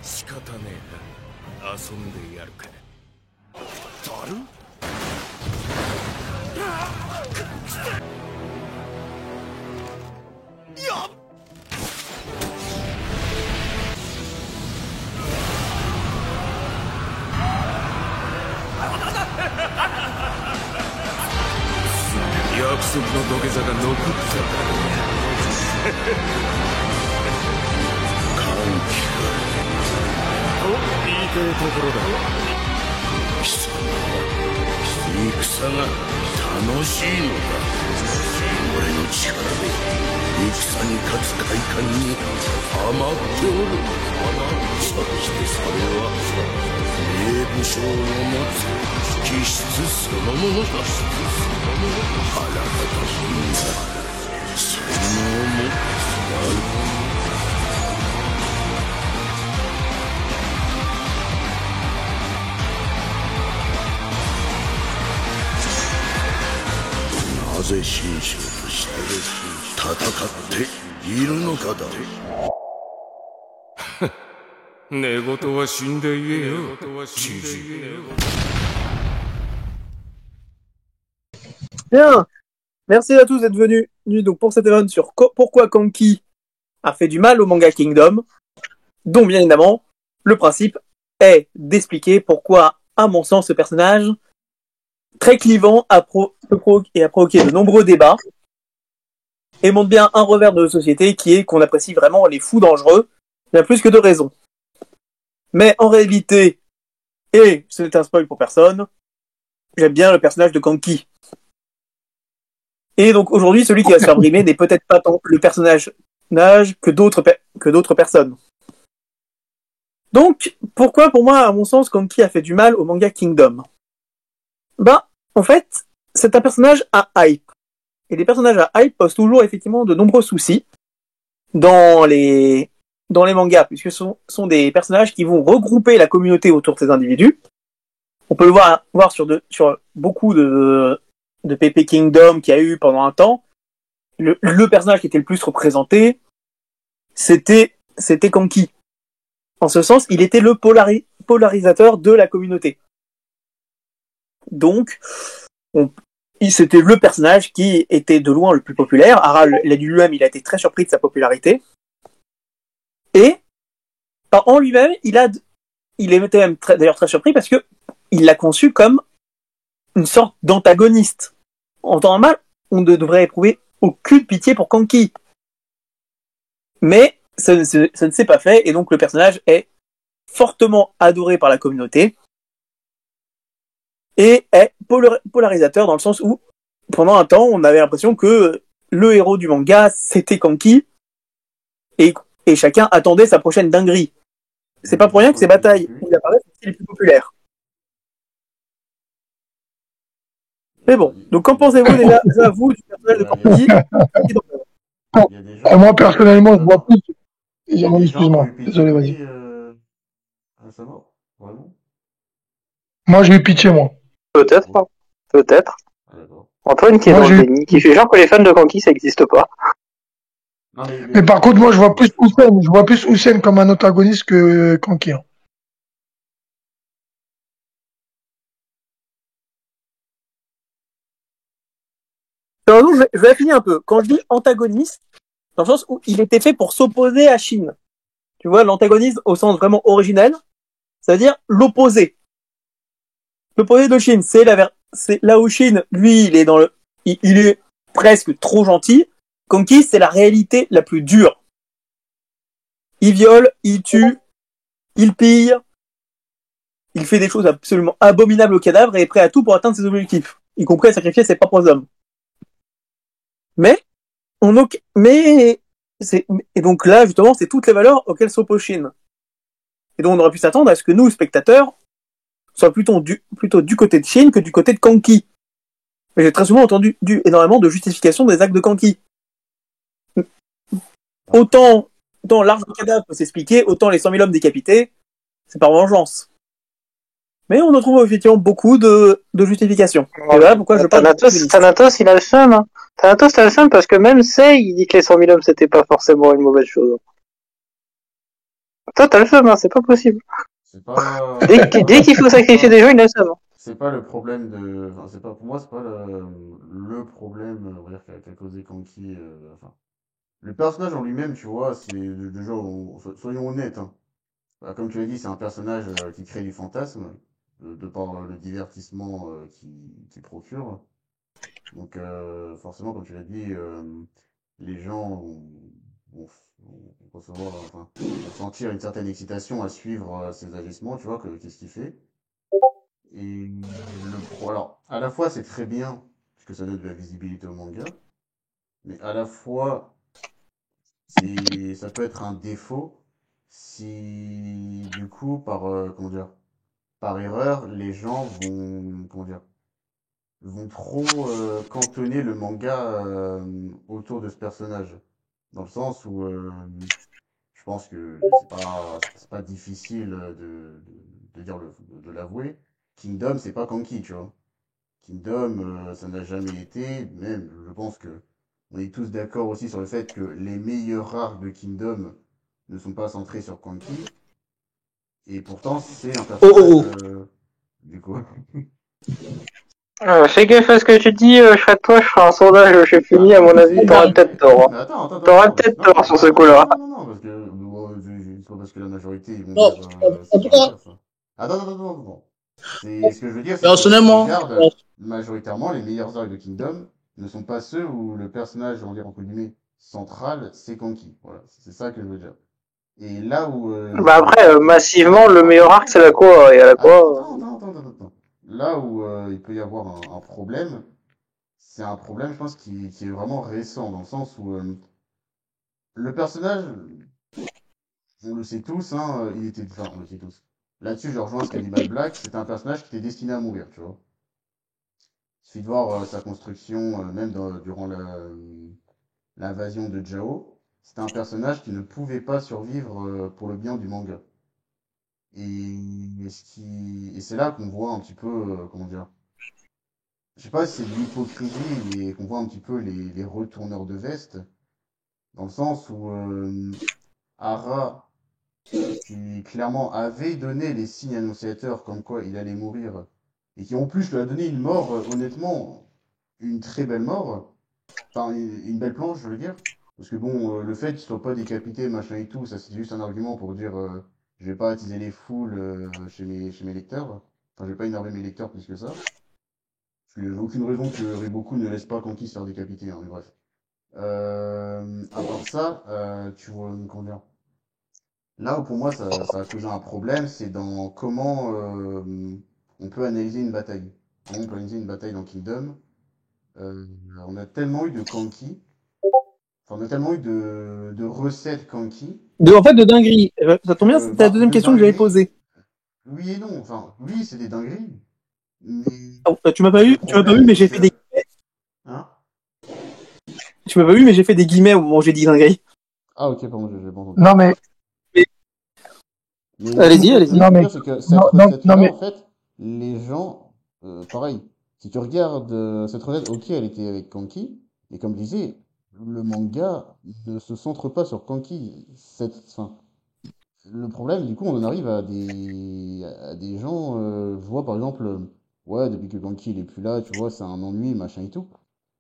仕方ねえな。遊んでやるか。ザル？やっ！約束の土下座が残ってた歓喜かと言いたいところだ。貴様、戦が楽しいのか。俺の力で戦に勝つ快感に余っておる。そしてそれは名武将の持つ気質そのものだ。腹立たしいんだ。その思ってなる。なぜ神将として戦っているのかだ。寝言は死んで言えよ、知事。Bien, merci à tous d'être venus donc pour cette événement sur pourquoi Kanki a fait du mal au manga Kingdom, dont bien évidemment le principe est d'expliquer pourquoi, à mon sens, ce personnage très clivant a provoqué de nombreux débats et montre bien un revers de la société qui est qu'on apprécie vraiment les fous dangereux, bien plus que de raison. Mais en réalité, et ce n'est un spoil pour personne, j'aime bien le personnage de Kanki. Et donc aujourd'hui, celui qui va se faire brimer n'est peut-être pas tant le personnage que d'autres personnes. Donc, pourquoi pour moi, à mon sens, Kanki a fait du mal au manga Kingdom? En fait, c'est un personnage à hype. Et les personnages à hype posent toujours effectivement de nombreux soucis dans les mangas, puisque ce sont des personnages qui vont regrouper la communauté autour de ces individus. On peut le voir sur beaucoup de PP Kingdom qu'il y a eu pendant un temps. Le personnage qui était le plus représenté, c'était Kanki. En ce sens, il était le polarisateur de la communauté. Donc, c'était le personnage qui était de loin le plus populaire. Hara l'a dit lui-même, il a été très surpris de sa popularité. Et en lui-même, il était même d'ailleurs très surpris parce que il l'a conçu comme une sorte d'antagoniste. En temps normal, on ne devrait éprouver aucune pitié pour Kanki. Mais ça ne s'est pas fait, et donc le personnage est fortement adoré par la communauté et est polarisateur dans le sens où, pendant un temps, on avait l'impression que le héros du manga, c'était Kanki, et chacun attendait sa prochaine dinguerie. C'est pas pour rien que ces batailles où il apparaît, c'est les plus populaires. Mais bon, donc qu'en pensez-vous déjà, vous, du personnage de Kanki? Moi, personnellement, je vois plus. Excuse-moi, désolé, vas-y. Moi, j'ai eu pitié, moi. Peut-être. Antoine qui est dans le déni, qui fait genre que les fans de Kanki, ça n'existe pas. Mais par contre, moi, je vois plus Hussein. Je vois plus Hussein comme un antagoniste que Kanki. Alors, je vais affiner un peu. Quand je dis antagoniste, dans le sens où il était fait pour s'opposer à Shin. Tu vois, l'antagoniste au sens vraiment originel, c'est-à-dire l'opposé. L'opposé de Shin, c'est là où Shin, lui, il est presque trop gentil. Kanki, c'est la réalité la plus dure. Il viole, il tue, il pille, il fait des choses absolument abominables au cadavre et est prêt à tout pour atteindre ses objectifs, y compris à sacrifier ses propres hommes. Et donc là, justement, c'est toutes les valeurs auxquelles s'oppose Shin. Et donc on aurait pu s'attendre à ce que nous, spectateurs, soient plutôt du côté de Shin que du côté de Kanki. Mais j'ai très souvent entendu énormément de justification des actes de Kanki. Autant dans l'argent cadavre peut s'expliquer, autant les 100 000 hommes décapités, c'est par vengeance. Mais on en trouve effectivement beaucoup de justifications. Et voilà pourquoi je parle Thanatos, il a le seum, hein. Thanatos, a le seum parce que même Sei, il dit que les 100 000 hommes, c'était pas forcément une mauvaise chose. Toi, t'as le seum, hein, c'est pas possible. C'est pas. Dès qu'il faut sacrifier des gens, il a le seum. C'est pas le problème de. Enfin, c'est pas, pour moi, c'est pas le problème, on va dire, qu'a causé Kanki. Enfin, le personnage en lui-même, tu vois, c'est déjà, soyons honnêtes, hein. Bah, comme tu l'as dit, c'est un personnage qui crée du fantasme, de par le divertissement qu'il procure. Donc, forcément, comme tu l'as dit, les gens vont, vont recevoir, enfin, vont sentir une certaine excitation à suivre ses agissements, tu vois, qu'est-ce qu'il fait. Et alors, à la fois, c'est très bien, parce que ça donne de la visibilité au manga, mais à la fois, ça peut être un défaut si, du coup, comment dire, par erreur, les gens vont, comment dire, vont trop cantonner le manga autour de ce personnage. Dans le sens où je pense que c'est pas difficile de dire de l'avouer. Kingdom, c'est pas Kanki, tu vois. Kingdom, ça n'a jamais été, même, je pense que on est tous d'accord aussi sur le fait que les meilleurs arcs de Kingdom ne sont pas centrés sur Kanki, et pourtant c'est un personnage, du coup. Fais gaffe à ce que tu dis, je serai toi, je ferai un sondage, je finis, à mon avis, t'auras peut-être tort. Mais attends, T'auras peut-être tort sur ce coup-là. non, parce que bon, c'est pas parce que la majorité ils vont Non, dire en c'est tout pas le cas, cas, ça. Attends. C'est ce que je veux dire, c'est que personnellement, regarde, majoritairement les meilleurs arcs de Kingdom ne sont pas ceux où le personnage, on va dire entre guillemets, central, c'est Kanki. Voilà, c'est ça que je veux dire. Et là où Bah après, massivement, le meilleur arc, c'est la quoi, et à la quoi. attends. Là où il peut y avoir un problème, c'est un problème, je pense, qui est vraiment récent, dans le sens où le personnage, on le sait tous, hein, il était. Enfin, on le sait tous. Là-dessus, je rejoins Cannibal Black, c'était un personnage qui était destiné à mourir, tu vois. Il suffit de voir sa construction, même durant l'invasion de Jao. C'était un personnage qui ne pouvait pas survivre pour le bien du manga. Et c'est là qu'on voit un petit peu, comment dire, je sais pas si c'est de l'hypocrisie, mais qu'on voit un petit peu les retourneurs de veste, dans le sens où Ara, qui clairement avait donné les signes annonciateurs comme quoi il allait mourir, et qui en plus lui a donné une mort, honnêtement, une très belle mort, enfin une belle planche, je veux dire, parce que bon, le fait qu'il soit pas décapité, machin et tout, ça c'est juste un argument pour dire je vais pas attiser les foules chez mes lecteurs, enfin je vais pas énerver mes lecteurs plus que ça. Parce qu'il n'y a aucune raison que Riboku ne laisse pas Kanki se faire décapiter, hein, mais bref. À part ça, tu vois, comment dire, là où pour moi ça a causé un problème, c'est dans comment on peut analyser une bataille. Comment on peut analyser une bataille dans Kingdom. Euh, on a tellement eu de Kanki, enfin, on a tellement eu de recettes Kanki, En fait, de dinguerie. Ça tombe bien, c'était la enfin, deuxième de question que j'avais dinguerie, posée. oui et non. Enfin, oui, c'est des dingueries, mais Tu m'as pas le eu, problème, mais c'est j'ai fait des. que... Hein? Tu m'as pas vu, mais j'ai fait des guillemets au moment où j'ai dit dinguerie. Ah ok, pardon, j'ai pas entendu. Non, mais, Mais Allez-y. ce que je non, veux mais, dire, c'est que cette non, recette-là, mais, en fait, les gens, pareil, si tu regardes cette recette, ok, elle était avec Kanki, mais comme je disais, le manga ne se centre pas sur Kanki. Enfin, le problème, du coup, on en arrive à des gens, je vois par exemple, ouais, depuis que Kanki il est plus là, tu vois, c'est un ennui, machin et tout.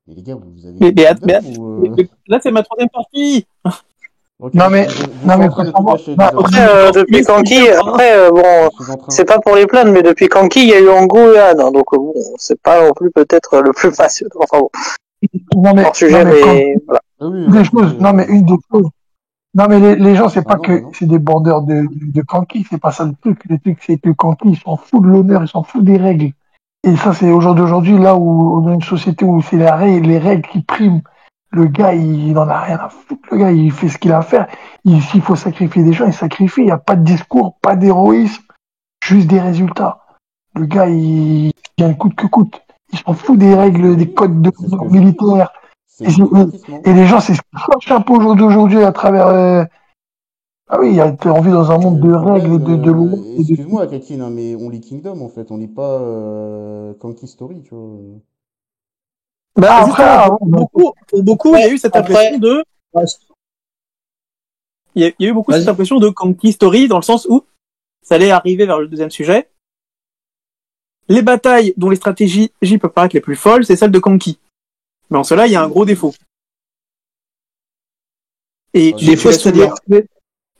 Mais les gars, vous avez Mais, lu mais, Kingdom ou... là, c'est ma troisième partie. Ok, non, mais, je non, suis en mais, train de faut tout savoir, gâcher, bah, désolé. Après, depuis Kanki, après, bon, Je suis en train... c'est pas pour les plaindre, mais depuis Kanki, il y a eu Ango et Anne, hein, donc bon, c'est pas non plus peut-être le plus facile. Enfin bon, hors sujet, non, mais quand, mais voilà. Ah oui, des hors choses, sujet, non, mais une des choses, non, mais les gens, c'est Bah pas non, bah que non. c'est des bandeurs de Kanki, c'est pas ça le truc. Le truc, c'est que Kanki, ils s'en foutent de l'honneur, ils s'en foutent des règles. Et ça, c'est au jour d'aujourd'hui, là où on a une société où c'est les règles qui priment. Le gars, il en a rien à foutre. Le gars, il fait ce qu'il a à faire. S'il faut sacrifier des gens, il sacrifie. Il n'y a pas de discours, pas d'héroïsme, juste des résultats. Le gars, il vient coûte que coûte. Il s'en fout des règles, des Oui, codes de c'est ce que je dis. militaires. C'est Et, du divertissement. et les gens, c'est ce qu'ils cherchent un peu au jour d'aujourd'hui à travers. Ah oui, on vit dans un monde Le de règles, problème, de lois. excuse-moi, Kakine, hein, mais on lit Kingdom en fait, on lit pas Kanki Story, tu vois. Bah, Ah, après, justement, ah, pour beaucoup, il y a eu cette impression après, de. ouais, il y a eu beaucoup Vas-y. cette impression de Kanki Story, dans le sens où ça allait arriver vers le deuxième sujet. Les batailles dont les stratégies peuvent paraître les plus folles, c'est celles de Kanki. Mais en cela, il y a un gros défaut. Et Ah, tu, défaut, tu, l'as c'est-à-dire soulevé,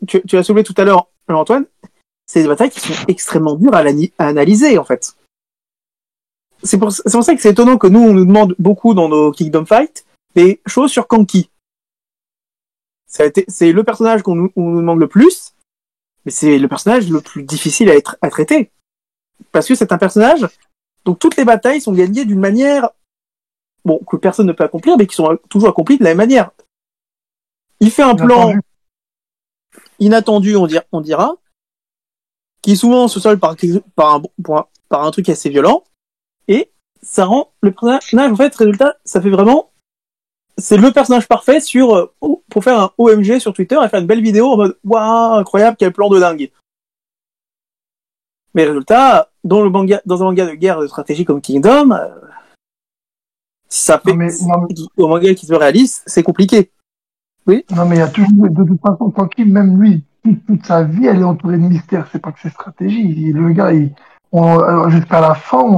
tu l'as soulevé tout à l'heure, Antoine, c'est des batailles qui sont extrêmement dures à analyser, en fait. C'est pour ça que c'est étonnant que nous, on nous demande beaucoup dans nos Kingdom Fight des choses sur Kanki. C'est le personnage on nous demande le plus, mais c'est le personnage le plus difficile à traiter. Parce que c'est un personnage, donc toutes les batailles sont gagnées d'une manière, bon, que personne ne peut accomplir, mais qui sont toujours accomplies de la même manière. Il fait un plan inattendu, on dira, qui souvent se solde par un truc assez violent, et ça rend le personnage, en fait, résultat, ça fait vraiment, c'est le personnage parfait pour faire un OMG sur Twitter et faire une belle vidéo en mode, waouh, incroyable, quel plan de dingue. Mais résultat, dans un manga de guerre de stratégie comme Kingdom, ça fait, au manga qui se réalise, c'est compliqué. Oui. Non, mais il y a toujours, de toute façon, Kanki, même lui, toute sa vie, elle est entourée de mystères. C'est pas que c'est stratégie. Le gars, jusqu'à la fin,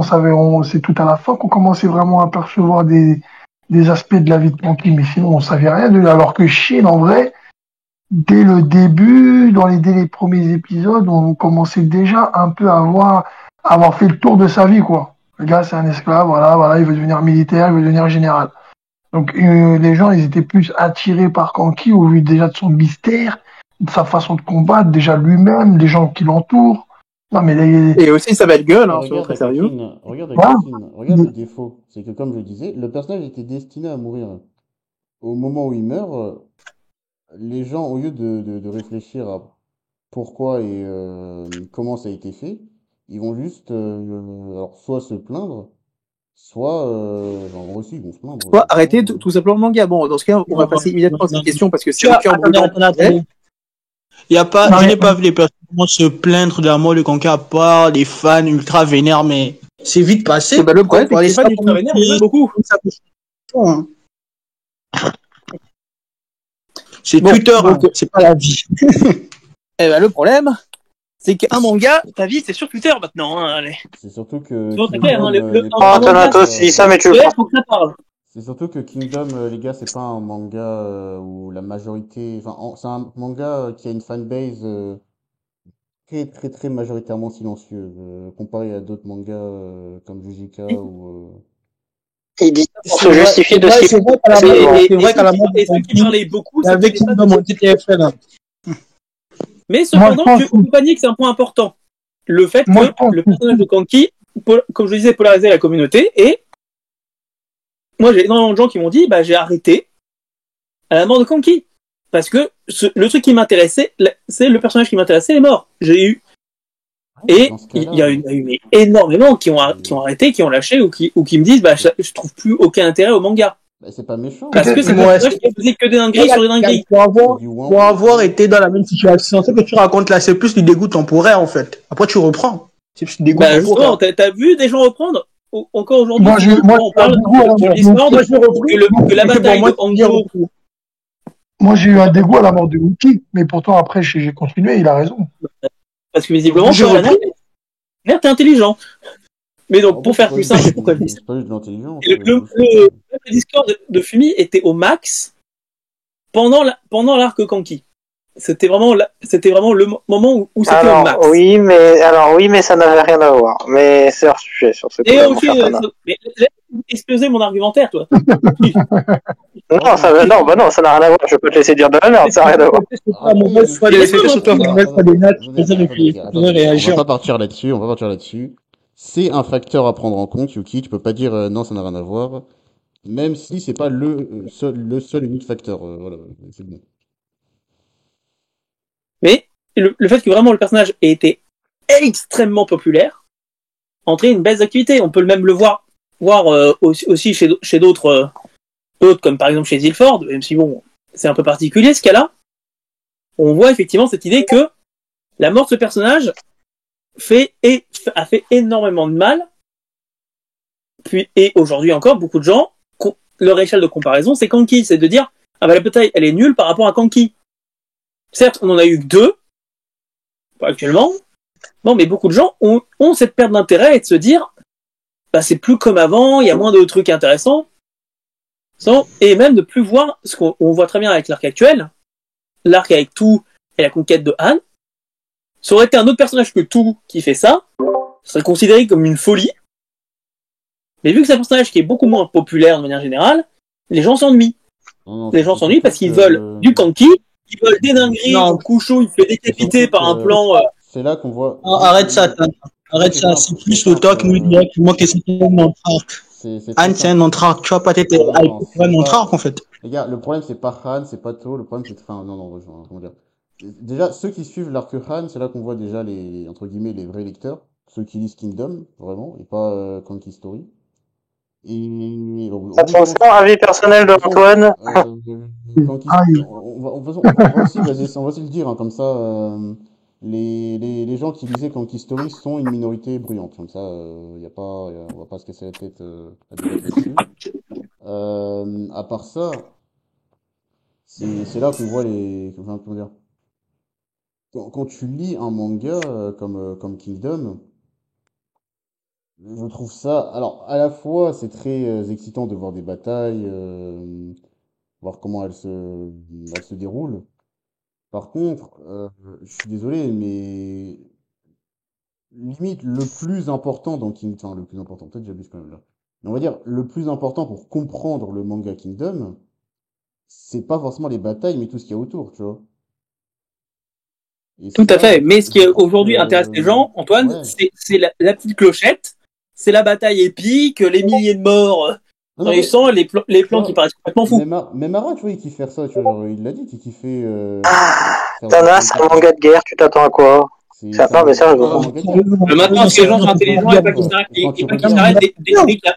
c'est tout à la fin qu'on commençait vraiment à percevoir des aspects de la vie de Kanki, mais sinon, on savait rien de lui. Alors que Shin, en vrai, dès le début, dès les premiers épisodes, on commençait déjà un peu à avoir fait le tour de sa vie, quoi. Le gars, c'est un esclave, voilà, il veut devenir militaire, il veut devenir général. Donc les gens, ils étaient plus attirés par Kanki au vu déjà de son mystère, de sa façon de combattre, déjà lui-même, les gens qui l'entourent. Non mais et aussi sa belle gueule, hein, regarde très sérieux. Regarde le défaut. C'est que comme je disais, le personnage était destiné à mourir. Au moment où il meurt, les gens, au lieu de réfléchir à pourquoi et comment ça a été fait, ils vont juste alors soit se plaindre, soit genre aussi ils vont se plaindre. Soit arrêter tout simplement le manga. Bon, dans ce cas, on va passer immédiatement à cette question parce que c'est le cœur brûlant. Je n'ai pas vu les personnes se plaindre de la mort de Kanki à part les fans ultra vénères, mais c'est vite passé. Le problème, c'est que les fans ultra vénères, il y en a beaucoup. C'est Twitter, c'est pas la vie. Eh ben, le problème, c'est qu'un manga, ta vie, c'est sur Twitter maintenant. Hein, allez. C'est surtout que. C'est clair, hein, Thanatos, dis ça, mais tu le prends. C'est surtout que Kingdom, les gars, c'est pas un manga où la majorité. Enfin, c'est un manga qui a une fanbase très, très, très majoritairement silencieuse, comparé à d'autres mangas comme Jujika ou. Il dit ça pour se justifier de ce qu'il fait. C'est vrai qu'à la mort et ceux qui parlaient beaucoup, c'est avec Kingdom on TTFL. Mais cependant, vous comprenez que c'est un point important. Le fait que le personnage de Kanki, comme je le disais, polarisait la communauté, et moi j'ai énormément de gens qui m'ont dit, j'ai arrêté à la mort de Kanki. Parce que le truc qui m'intéressait, c'est le personnage qui m'intéressait est mort. J'ai eu. Et il y a eu énormément qui ont arrêté, qui ont lâché, ou qui me disent, je trouve plus aucun intérêt au manga. C'est pas méchant. Parce que c'est un personnage qui faisait que des dingueries sur des dingueries. Pour avoir été dans la même situation, ce que tu racontes là, c'est plus du dégoût temporaire en fait. Après tu reprends. C'est plus du dégoût temporaire. T'as vu des gens reprendre encore aujourd'hui. On parle de l'histoire que la bataille de Angiro. Moi j'ai eu un dégoût à la mort de Wookie, mais pourtant après j'ai continué, il a raison. Parce que visiblement, merde, t'es intelligent. Mais donc, pour faire plus simple, pourquoi je dis ça ? Le Discord de Fumi était au max pendant l'arc Kanki. C'était vraiment le moment où c'était au max. Oui, mais ça n'avait rien à voir. Mais c'est hors sujet sur ce et ok, mais laisse exploser mon argumentaire, toi. Non, ça n'a rien à voir. Je peux te laisser dire de la merde, ça n'a rien à voir. On va pas partir là-dessus. C'est un facteur à prendre en compte, Yuki. Tu peux pas dire non, ça n'a rien à voir. Même si c'est pas le seul unique facteur. Voilà, c'est bon. Mais le fait que vraiment le personnage ait été extrêmement populaire entraîne une baisse d'activité. On peut même le voir aussi chez d'autres comme par exemple chez Zilford, même si bon, c'est un peu particulier ce cas-là. On voit effectivement cette idée que la mort de ce personnage a fait énormément de mal. Et aujourd'hui encore, beaucoup de gens, leur échelle de comparaison, c'est Kanki. C'est de dire, la bataille, elle est nulle par rapport à Kanki. Certes, on en a eu que 2, actuellement. Bon, mais beaucoup de gens ont cette perte d'intérêt et de se dire, bah, c'est plus comme avant, il y a moins de trucs intéressants. Et même de plus voir ce qu'on voit très bien avec l'arc actuel, l'arc avec tout et la conquête de Han. Ça aurait été un autre personnage que tout qui fait ça, ce serait considéré comme une folie. Mais vu que c'est un personnage qui est beaucoup moins populaire de manière générale, les gens s'ennuient. Les gens s'ennuient parce qu'ils veulent du Kanki, ils veulent des dingueries, où Kusho il fait décapiter par un plan. C'est là qu'on voit. Non, arrête ça, c'est plus le talk qui manque que c'est un entrarque. Han, c'est un entrarque, tu vas pas t'être un entrarque en fait. Les gars, le problème c'est pas Han, c'est pas To, le problème c'est. Enfin, non, comment dire. Déjà, ceux qui suivent l'arc Han, c'est là qu'on voit déjà entre guillemets, les vrais lecteurs. Ceux qui lisent Kingdom, vraiment, et pas Kanki Story. Et. Attention, avis personnel d'Antoine. On va aussi le dire, hein, comme ça, les gens qui lisaient Kanki Story sont une minorité bruyante. Comme ça, on va pas se casser la tête à débattre là-dessus. À part ça, c'est là qu'on voit enfin, comment dire, quand tu lis un manga comme Kingdom, je trouve ça. Alors, à la fois, c'est très excitant de voir des batailles, voir comment elles se déroulent. Par contre, je suis désolé, mais limite le plus important dans Kingdom, enfin le plus important, peut-être j'abuse quand même là. Mais on va dire le plus important pour comprendre le manga Kingdom, c'est pas forcément les batailles, mais tout ce qu'il y a autour, tu vois. Et Tout à ça, fait. Mais ce qui je trouve aujourd'hui intéresse les gens, Antoine, ouais. c'est la petite clochette, c'est la bataille épique, les milliers de morts Non, dans non, les sangs, les plans qui paraissent complètement fous. mais Mara, tu vois, il kiffe faire ça, tu vois, genre, il l'a dit qu'il kiffait faire Tana, c'est un manga de guerre, tu t'attends à quoi? Non, mais sérieusement. Maintenant, parce que les gens sont intelligents et pas qu'ils s'arrêtent dès qu'il y a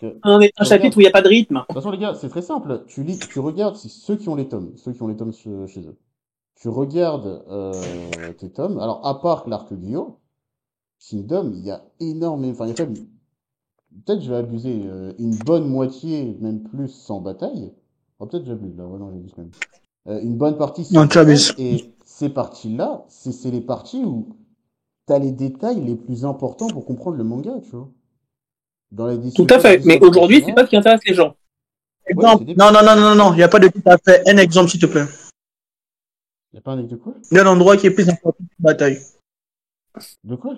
un chapitre où il n'y a pas de rythme. De toute façon, les gars, c'est très simple. Tu regardes ceux qui ont les tomes, chez eux. Tu regardes tes tomes. Alors, à part l'arc Gyo, Kingdom, il y a énormément, enfin, il y a quand même, peut-être je vais abuser, une bonne moitié, même plus, sans bataille. Oh, peut-être j'abuse là, ouais, non, j'abuse quand même. Une bonne partie sans Non, tu bataille, abuses. et ces parties-là, c'est les parties où t'as les détails les plus importants pour comprendre le manga, tu vois. Dans la Tout à fait. Mais aujourd'hui, c'est pas ce qui intéresse les gens. Exemple. Non, il n'y a pas de tout à fait. Un exemple, s'il te plaît. Il n'y a pas un exemple de quoi? Il y a un endroit qui est plus important que la bataille. De quoi?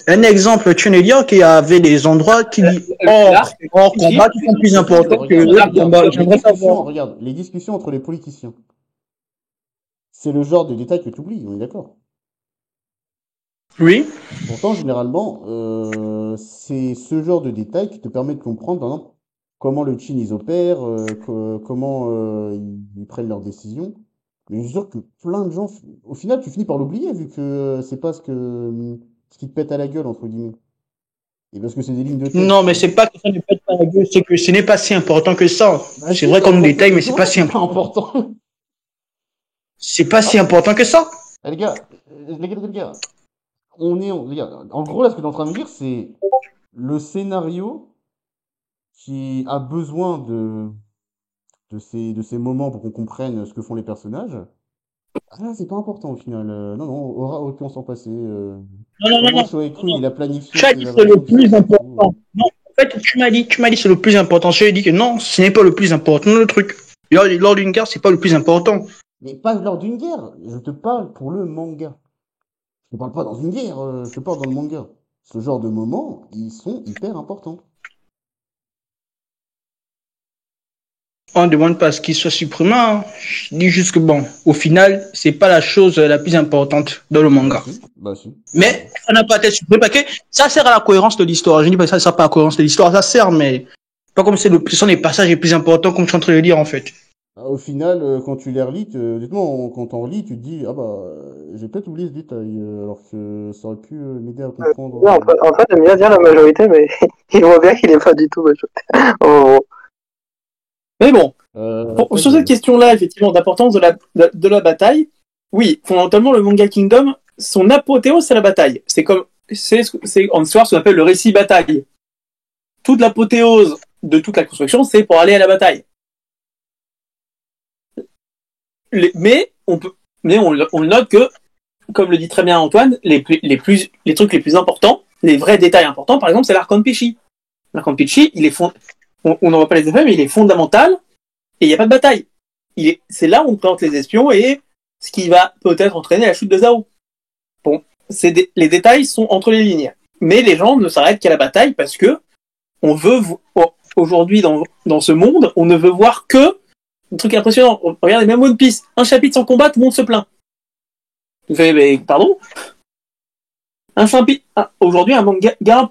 Un exemple, tu veux dire qu'il y avait des endroits qui, hors combat, qui sont plus importants que le combat. J'aimerais savoir. Regarde, les discussions entre les politiciens. C'est le genre de détail que tu oublies, on est d'accord? Oui. Pourtant, généralement, c'est ce genre de détail qui te permet de comprendre, par exemple, comment le Chin ils opèrent, comment ils prennent leurs décisions. Mais je suis sûr que plein de gens, au final, tu finis par l'oublier, vu que c'est pas ce qui te pète à la gueule, entre guillemets. Et parce que c'est des lignes de texte. Non, mais c'est pas que ça ne pète pas la gueule, c'est que ce n'est pas si important que ça. Bah, C'est vrai comme détail, mais c'est pas si important. C'est pas si important que ça. Les gars, les gars, les gars, en gros, là, ce que tu es en train de me dire, c'est le scénario qui a besoin de ces moments pour qu'on comprenne ce que font les personnages. Ah, c'est pas important au final. Non, aurait pu s'en passer. Non. Shoeiku, il a planifié. Tu as dit c'est le plus important. Non, en fait, tu m'as dit c'est le plus important. Je lui ai dit que non, ce n'est pas le plus important, le truc. Lors d'une guerre, c'est pas le plus important. Mais pas lors d'une guerre. Je te parle pour le manga. Je te parle pas dans une guerre. Je te parle dans le manga. Ce genre de moments, ils sont hyper importants. On ne demande pas à ce qu'il soit supprimé. Hein. Je dis juste que bon, au final, c'est pas la chose la plus importante dans le manga. Bah si. Mais ça n'a pas été supprimé parce que ça sert à la cohérence de l'histoire. Je dis pas que ça sert pas à la cohérence de l'histoire, ça sert, mais pas comme ce sont les passages les plus importants comme je suis en train de le dire en fait. Au final, quand tu les relis, honnêtement, quand t'en relis, tu te dis, ah bah, j'ai peut-être oublié ce détail, alors que ça aurait pu m'aider à comprendre. Antoine aime bien dire la majorité, mais il voit bien qu'il est pas du tout majoritaire. Oh. Mais bon, sur cette question-là, effectivement, d'importance de la bataille, oui, fondamentalement, le manga Kingdom, son apothéose, c'est la bataille. C'est en histoire ce qu'on appelle le récit bataille. Toute l'apothéose de toute la construction, c'est pour aller à la bataille. Mais on le note que, comme le dit très bien Antoine, les trucs les plus importants, les vrais détails importants, par exemple, c'est l'archon Péchi. L'archon Péchi, on n'en voit pas les effets, mais il est fondamental, et il n'y a pas de bataille. C'est là où on plante les espions, et ce qui va peut-être entraîner la chute de Zhao. Bon, les détails sont entre les lignes. Mais les gens ne s'arrêtent qu'à la bataille parce que aujourd'hui, dans ce monde, on ne veut voir que un truc impressionnant. Regardez, même One Piece, un chapitre sans combat, tout le monde se plaint. Vous faites, mais pardon? Aujourd'hui, un manga, même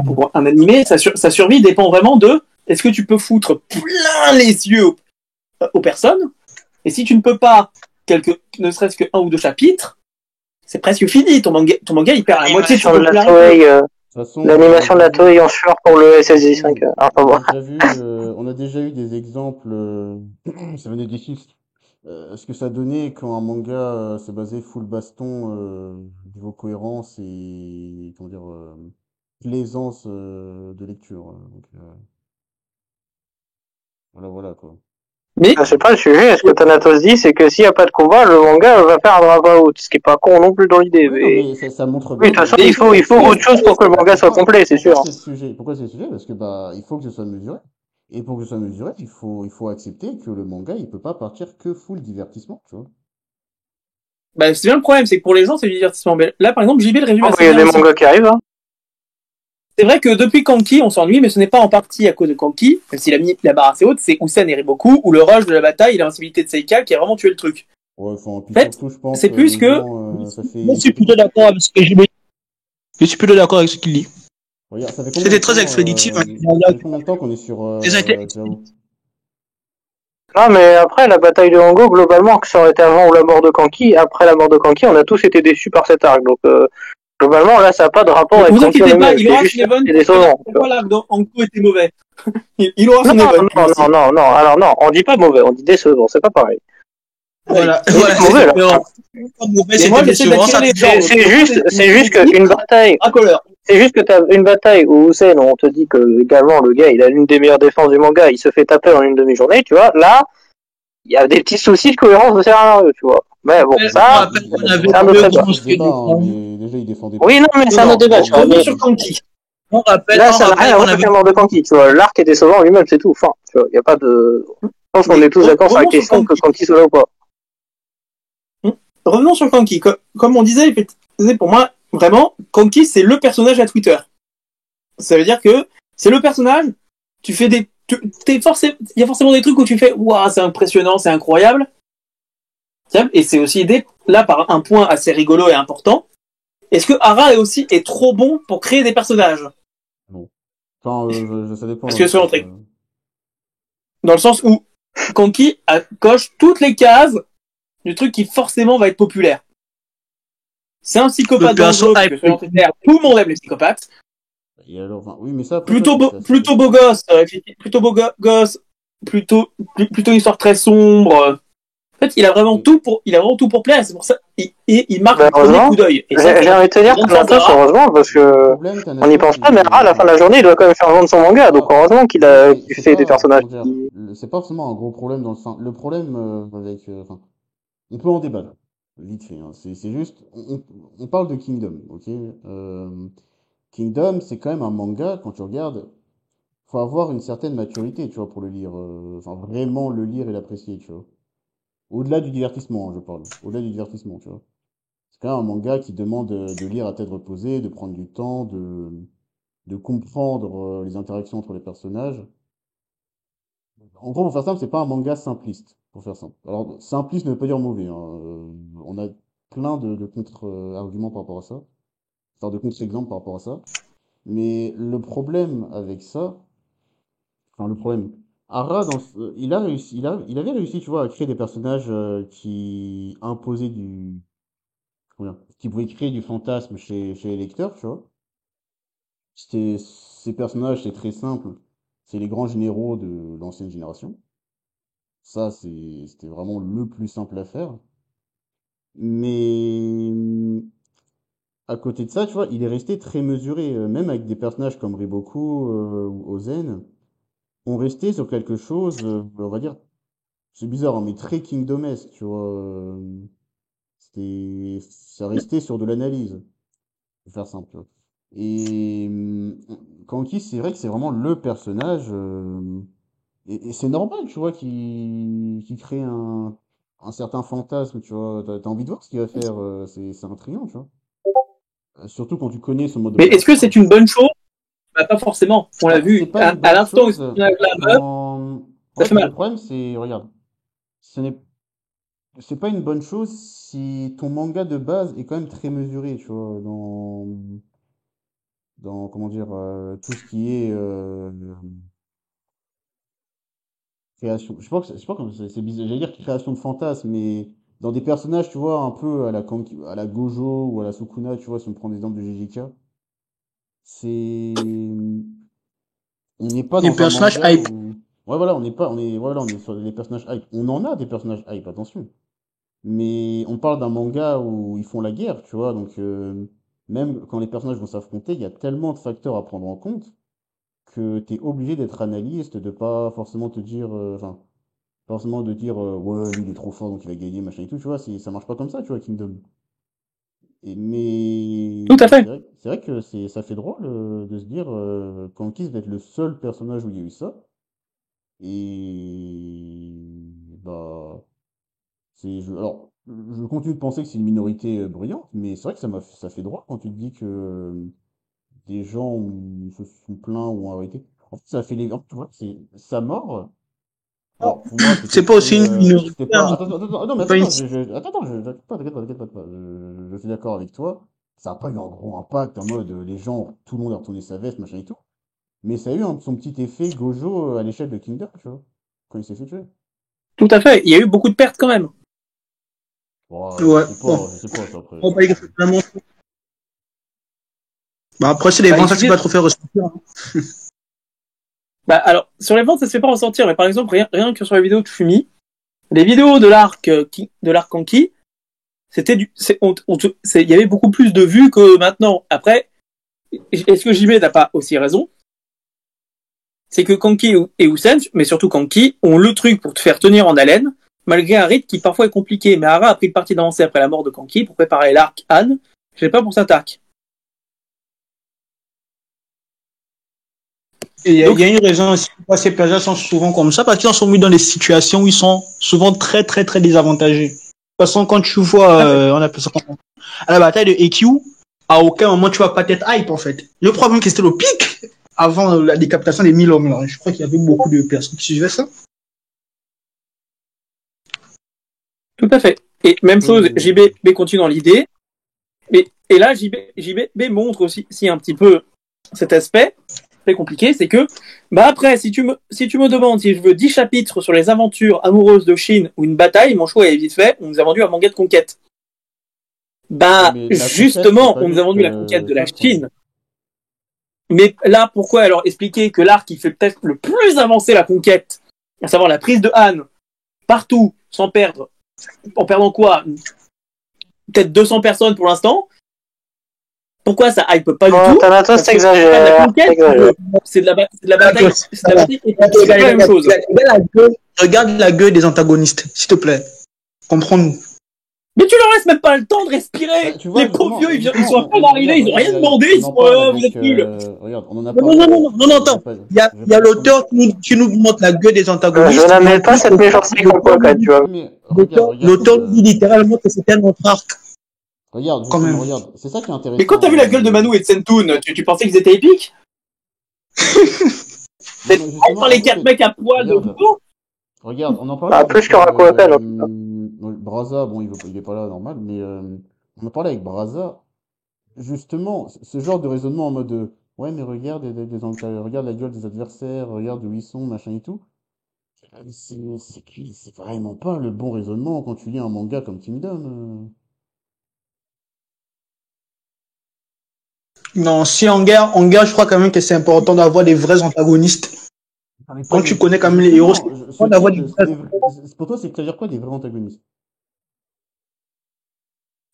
pour un animé, sa survie dépend vraiment de est-ce que tu peux foutre plein les yeux aux personnes, et si tu ne peux pas ne serait-ce que un ou deux chapitres, c'est presque fini. Ton manga il perd la moitié de son popularité. L'animation de la Toei en sueur pour le SSJ5. On a déjà eu des exemples, ça venait des chiffres, ce que ça donnait quand un manga s'est basé full baston, niveau cohérence et comment dire, plaisance de lecture. Donc, voilà quoi. Mais c'est pas le sujet. Ce que Thanatos dit, c'est que s'il n'y a pas de combat, le manga va faire un drop-out. Ce qui est pas con non plus dans l'idée. Oui, mais ça montre bien. Oui, de toute façon, il faut autre chose pour que le manga soit complet, c'est sûr. Pourquoi c'est le sujet? Parce que il faut que ce soit mesuré. Et pour que ce soit mesuré, il faut accepter que le manga, il peut pas partir que full divertissement, tu vois. Bah, c'est bien le problème, c'est que pour les gens, c'est du divertissement. Mais là, par exemple, JB le résume assez bien. Il y a des mangas qui arrivent, hein. C'est vrai que depuis Kanki, on s'ennuie, mais ce n'est pas en partie à cause de Kanki, même s'il a mis la barre assez haute, c'est Usen et Riboku, où le rush de la bataille et l'invincibilité de Seika qui a vraiment tué le truc. Ouais, en fait, surtout, je pense c'est plus que... Je suis plutôt d'accord avec ce que je suis plutôt d'accord avec ce qu'il dit. Regarde, ça fait c'était très expéditif. Ça fait combien de temps qu'on est sur Jao? Non, mais après, la bataille de Hango, globalement, que ça aurait été avant ou la mort de Kanki, après la mort de Kanki, on a tous été déçus par cet arc, donc... Globalement, là, ça n'a pas de rapport avec Kanki. Vous inquiétez pas, il aura son event. Pourquoi l'arc d'Anko était mauvais? Il aura son event. Non, alors non, on dit pas mauvais, on dit décevant, c'est pas pareil. Voilà, mauvais, là. C'est juste qu'une bataille. C'est juste que t'as une bataille où Usain, on te dit que également le gars, il a l'une des meilleures défenses du manga, il se fait taper en une demi-journée, tu vois. Là, il y a des petits soucis de cohérence de scénario, tu vois. Mais bon, ça, c'est un autre débat. Oui, non, mais c'est un autre débat, tu vois. Sur Kanki. Là, ça n'a rien à voir avec la mort de Kanki, tu vois. L'arc est décevant lui-même, c'est tout. Enfin, tu vois, il n'y a pas de... Je pense qu'on est tous d'accord sur la question que Kanki soit là ou pas. Revenons sur Kanki. Comme on disait, pour moi, vraiment, Kanki, c'est le personnage à Twitter. Ça veut dire que c'est le personnage, tu fais il y a forcément des trucs où tu fais, waouh, c'est impressionnant, c'est incroyable. Et c'est aussi aidé, là, par un point assez rigolo et important. Est-ce que Hara est trop bon pour créer des personnages? Non. Enfin, ça dépend. Parce que selon dans le sens où Kanki coche toutes les cases du truc qui forcément va être populaire. C'est un psychopathe dangereux, tout le monde aime les psychopathes. Et alors, enfin, oui, mais ça, plutôt beau gosse, plutôt histoire très sombre. En fait, il a vraiment tout pour plaire, c'est pour ça, il marque le premier coup d'œil. J'ai envie de te dire que heureusement, parce que, on n'y pense pas, mais à la fin de la journée, il doit quand même faire vendre son manga, donc heureusement qu'il fait des personnages. C'est pas forcément un gros problème dans le sens, le problème, avec, enfin, on peut en débattre, vite fait, hein. C'est juste, on parle de Kingdom, ok? Kingdom, c'est quand même un manga, quand tu regardes, faut avoir une certaine maturité, tu vois, pour le lire, enfin, vraiment le lire et l'apprécier, tu vois. Au-delà du divertissement, je parle. Au-delà du divertissement, tu vois. C'est quand même un manga qui demande de lire à tête reposée, de prendre du temps, de comprendre les interactions entre les personnages. En gros, pour faire simple, c'est pas un manga simpliste, pour faire simple. Alors, simpliste ne veut pas dire mauvais, hein. On a plein de contre-arguments par rapport à ça. Enfin, de contre-exemples par rapport à ça. Mais le problème avec ça, enfin, le problème, Ara, il avait réussi, tu vois, à créer des personnages qui imposaient qui pouvaient créer du fantasme chez les lecteurs, tu vois. Ces personnages, c'est très simple. C'est les grands généraux de l'ancienne génération. Ça, c'était vraiment le plus simple à faire. Mais à côté de ça, tu vois, il est resté très mesuré, même avec des personnages comme Riboku ou Ozen, on restait sur quelque chose, on va dire, c'est bizarre, hein, mais très Kingdom-esque, tu vois. Ça restait sur de l'analyse, pour faire simple. Tu vois. Et Kanki, c'est vrai que c'est vraiment le personnage, et c'est normal, tu vois, qui crée un certain fantasme, tu vois. T'as envie de voir ce qu'il va faire, c'est intriguant, tu vois. Surtout quand tu connais son mode Mais est-ce que opération. c'est une bonne chose? Bah, pas forcément. On l'a C'est vu. pas une À bonne l'instant où chose. il la meuf, En ça fait, fait le mal. problème, c'est, regarde, ce n'est c'est pas une bonne chose si ton manga de base est quand même très mesuré, tu vois, dans comment dire, tout ce qui est création. Je sais pas comment c'est bizarre, j'allais dire création de fantasmes, mais dans des personnages, tu vois, un peu à la Gojo ou à la Sukuna, tu vois, si on prend des exemples de JJK, c'est, on n'est pas Les dans un personnages manga hype. où, ouais, voilà, on n'est pas, on est, voilà, on est sur les personnages hype. On en a des personnages hype, attention. Mais on parle d'un manga où ils font la guerre, tu vois, donc même quand les personnages vont s'affronter, il y a tellement de facteurs à prendre en compte que tu es obligé d'être analyste, de pas forcément te dire, enfin, forcément de dire, ouais, lui il est trop fort donc il va gagner, machin et tout, tu vois, ça marche pas comme ça, tu vois, Kingdom. Tout à Mais fait. c'est vrai que ça fait drôle de se dire qu'Ankis va être le seul personnage où il y a eu ça, et bah. Alors, je continue de penser que c'est une minorité bruyante, mais c'est vrai que ça fait droit quand tu te dis que des gens se sont plaints ou ont arrêté. En fait, ça fait les. En fait, tu vois, c'est sa mort. Alors, pour moi, C'est pas aussi une minorité, c'était hein. pas. Attends, attends, attends, non, mais C'est pas une... attends, t'inquiète pas. Je suis d'accord avec toi. Ça n'a pas eu un gros impact en mode les gens, tout le monde a retourné sa veste, machin et tout. Mais ça a eu son petit effet Gojo à l'échelle de Kingdom, tu vois, quand il s'est fait tuer. Tout à fait. Il y a eu beaucoup de pertes quand même. Bon, Ouais, bon. je sais pas, ça après. On va pas dire que c'est vraiment... Bah, après, c'est les Bah, ventes, ça, c'est pas trop fait ressentir, hein. bah, alors, sur les ventes, ça se fait pas ressentir, mais par exemple, rien que sur les vidéos de Fumi, les vidéos de l'arc, de l'arc Anki, c'était il y avait beaucoup plus de vues que maintenant. Après, est-ce que JB n'a pas aussi raison? C'est que Kanki et Usen, mais surtout Kanki, ont le truc pour te faire tenir en haleine, malgré un rythme qui parfois est compliqué. Mais Hara a pris le parti d'avancer après la mort de Kanki pour préparer l'arc Han. Je sais pas pour cet arc. Et il y a une raison aussi pourquoi ces personnages sont souvent comme ça, parce qu'ils sont mis dans des situations où ils sont souvent très, très, très désavantagés. De toute façon, quand tu vois, on appelle ça comment, à la bataille de EQ, à aucun moment tu vas pas être hype, en fait. Le problème, que c'était le pic avant la décapitation des 1000 hommes, là. Je crois qu'il y avait beaucoup de personnes qui suivaient ça. Tout à fait. Et même chose, JB continue dans l'idée. Et là, JB montre aussi un petit peu cet aspect très compliqué, c'est que, bah après, si tu me demandes si je veux 10 chapitres sur les aventures amoureuses de Shin ou une bataille, mon choix est vite fait, on nous a vendu un manga de conquête. Bah, justement, on nous a vendu la conquête de la Chine. Mais là, pourquoi alors expliquer que l'arc qui fait peut-être le plus avancer la conquête, à savoir la prise de Han, partout, sans perdre, en perdant quoi? Peut-être 200 personnes pour l'instant. Pourquoi ça hype pas du tout? C'est exagéré. C'est de la bataille. C'est la même chose. Regarde la gueule des antagonistes, s'il te plaît. Comprends-nous. Mais tu leur laisses même pas le temps de respirer. Tu vois, les pauvres vieux, ils sont à peine arrivés, ils ont rien demandé, ils sont vous êtes nuls. Regarde, on en a parlé. Non, attends. Il y a l'auteur qui nous montre la gueule des antagonistes. Je n'amène pas cette méchanceté comme quoi, quand tu vois. L'auteur dit littéralement que c'était un autre arc. Regarde, justement, regarde. C'est ça qui est intéressant. Mais quand t'as vu la gueule de Manu et de Sentun, tu pensais qu'ils étaient épiques? Dans les 4 mecs à poil de bout. Regarde, on en parlait. Plus que Rakuakan. Braza, bon, il est pas là, normal, mais on en parlait avec Braza. Justement, ce genre de raisonnement en mode ouais, mais regarde, regarde la gueule des adversaires, regarde où ils sont, machin et tout. C'est vraiment pas le bon raisonnement quand tu lis un manga comme Kingdom. Non, si en guerre, je crois quand même que c'est important d'avoir des vrais antagonistes. Quand tu connais quand même les héros, c'est d'avoir des vrais... Pour toi, ça veut dire quoi des vrais antagonistes?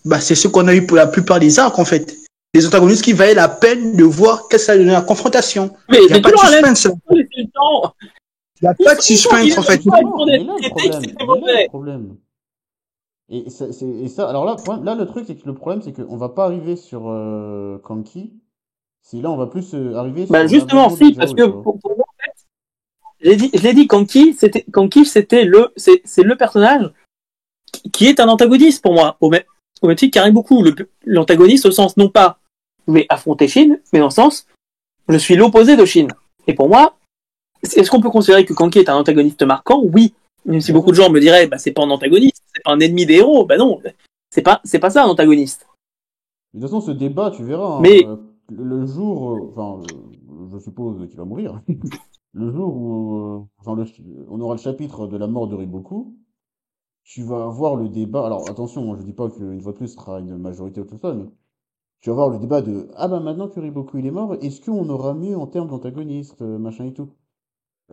Bah, c'est ce qu'on a eu pour la plupart des arcs, en fait. Des antagonistes qui valaient la peine de voir qu'est-ce que ça donnait la confrontation. Mais il n'y a pas de suspense. Il n'y a pas de suspense, en fait. Justement, il est là le problème. Il est là le problème. Et ça, alors là, là, le truc, c'est que le problème, c'est qu'on va pas arriver sur Kanki. C'est là, on va plus arriver Bah, sur justement, l'avènement de si, parce Jao, que tu vois. pour moi, en fait, je l'ai dit, Kanki, c'était c'est le personnage qui est un antagoniste pour moi, au même titre qu'Ariboku, l'antagoniste au sens non pas je vais affronter Shin, mais dans le sens je suis l'opposé de Shin. Et pour moi, est-ce qu'on peut considérer que Kanki est un antagoniste marquant? Oui. Même si beaucoup de gens me diraient, bah, c'est pas un antagoniste, c'est pas un ennemi des héros. Bah non, c'est pas ça un antagoniste. De toute façon, ce débat, tu verras, hein, Mais le jour, enfin, je suppose qu'il va mourir, le jour où enfin, on aura le chapitre de la mort de Riboku, tu vas avoir le débat. Alors attention, je dis pas qu'une fois de plus ce sera une majorité ou tout ça, mais tu vas avoir le débat de ah bah maintenant que Riboku il est mort, est-ce qu'on aura mieux en termes d'antagoniste, machin et tout.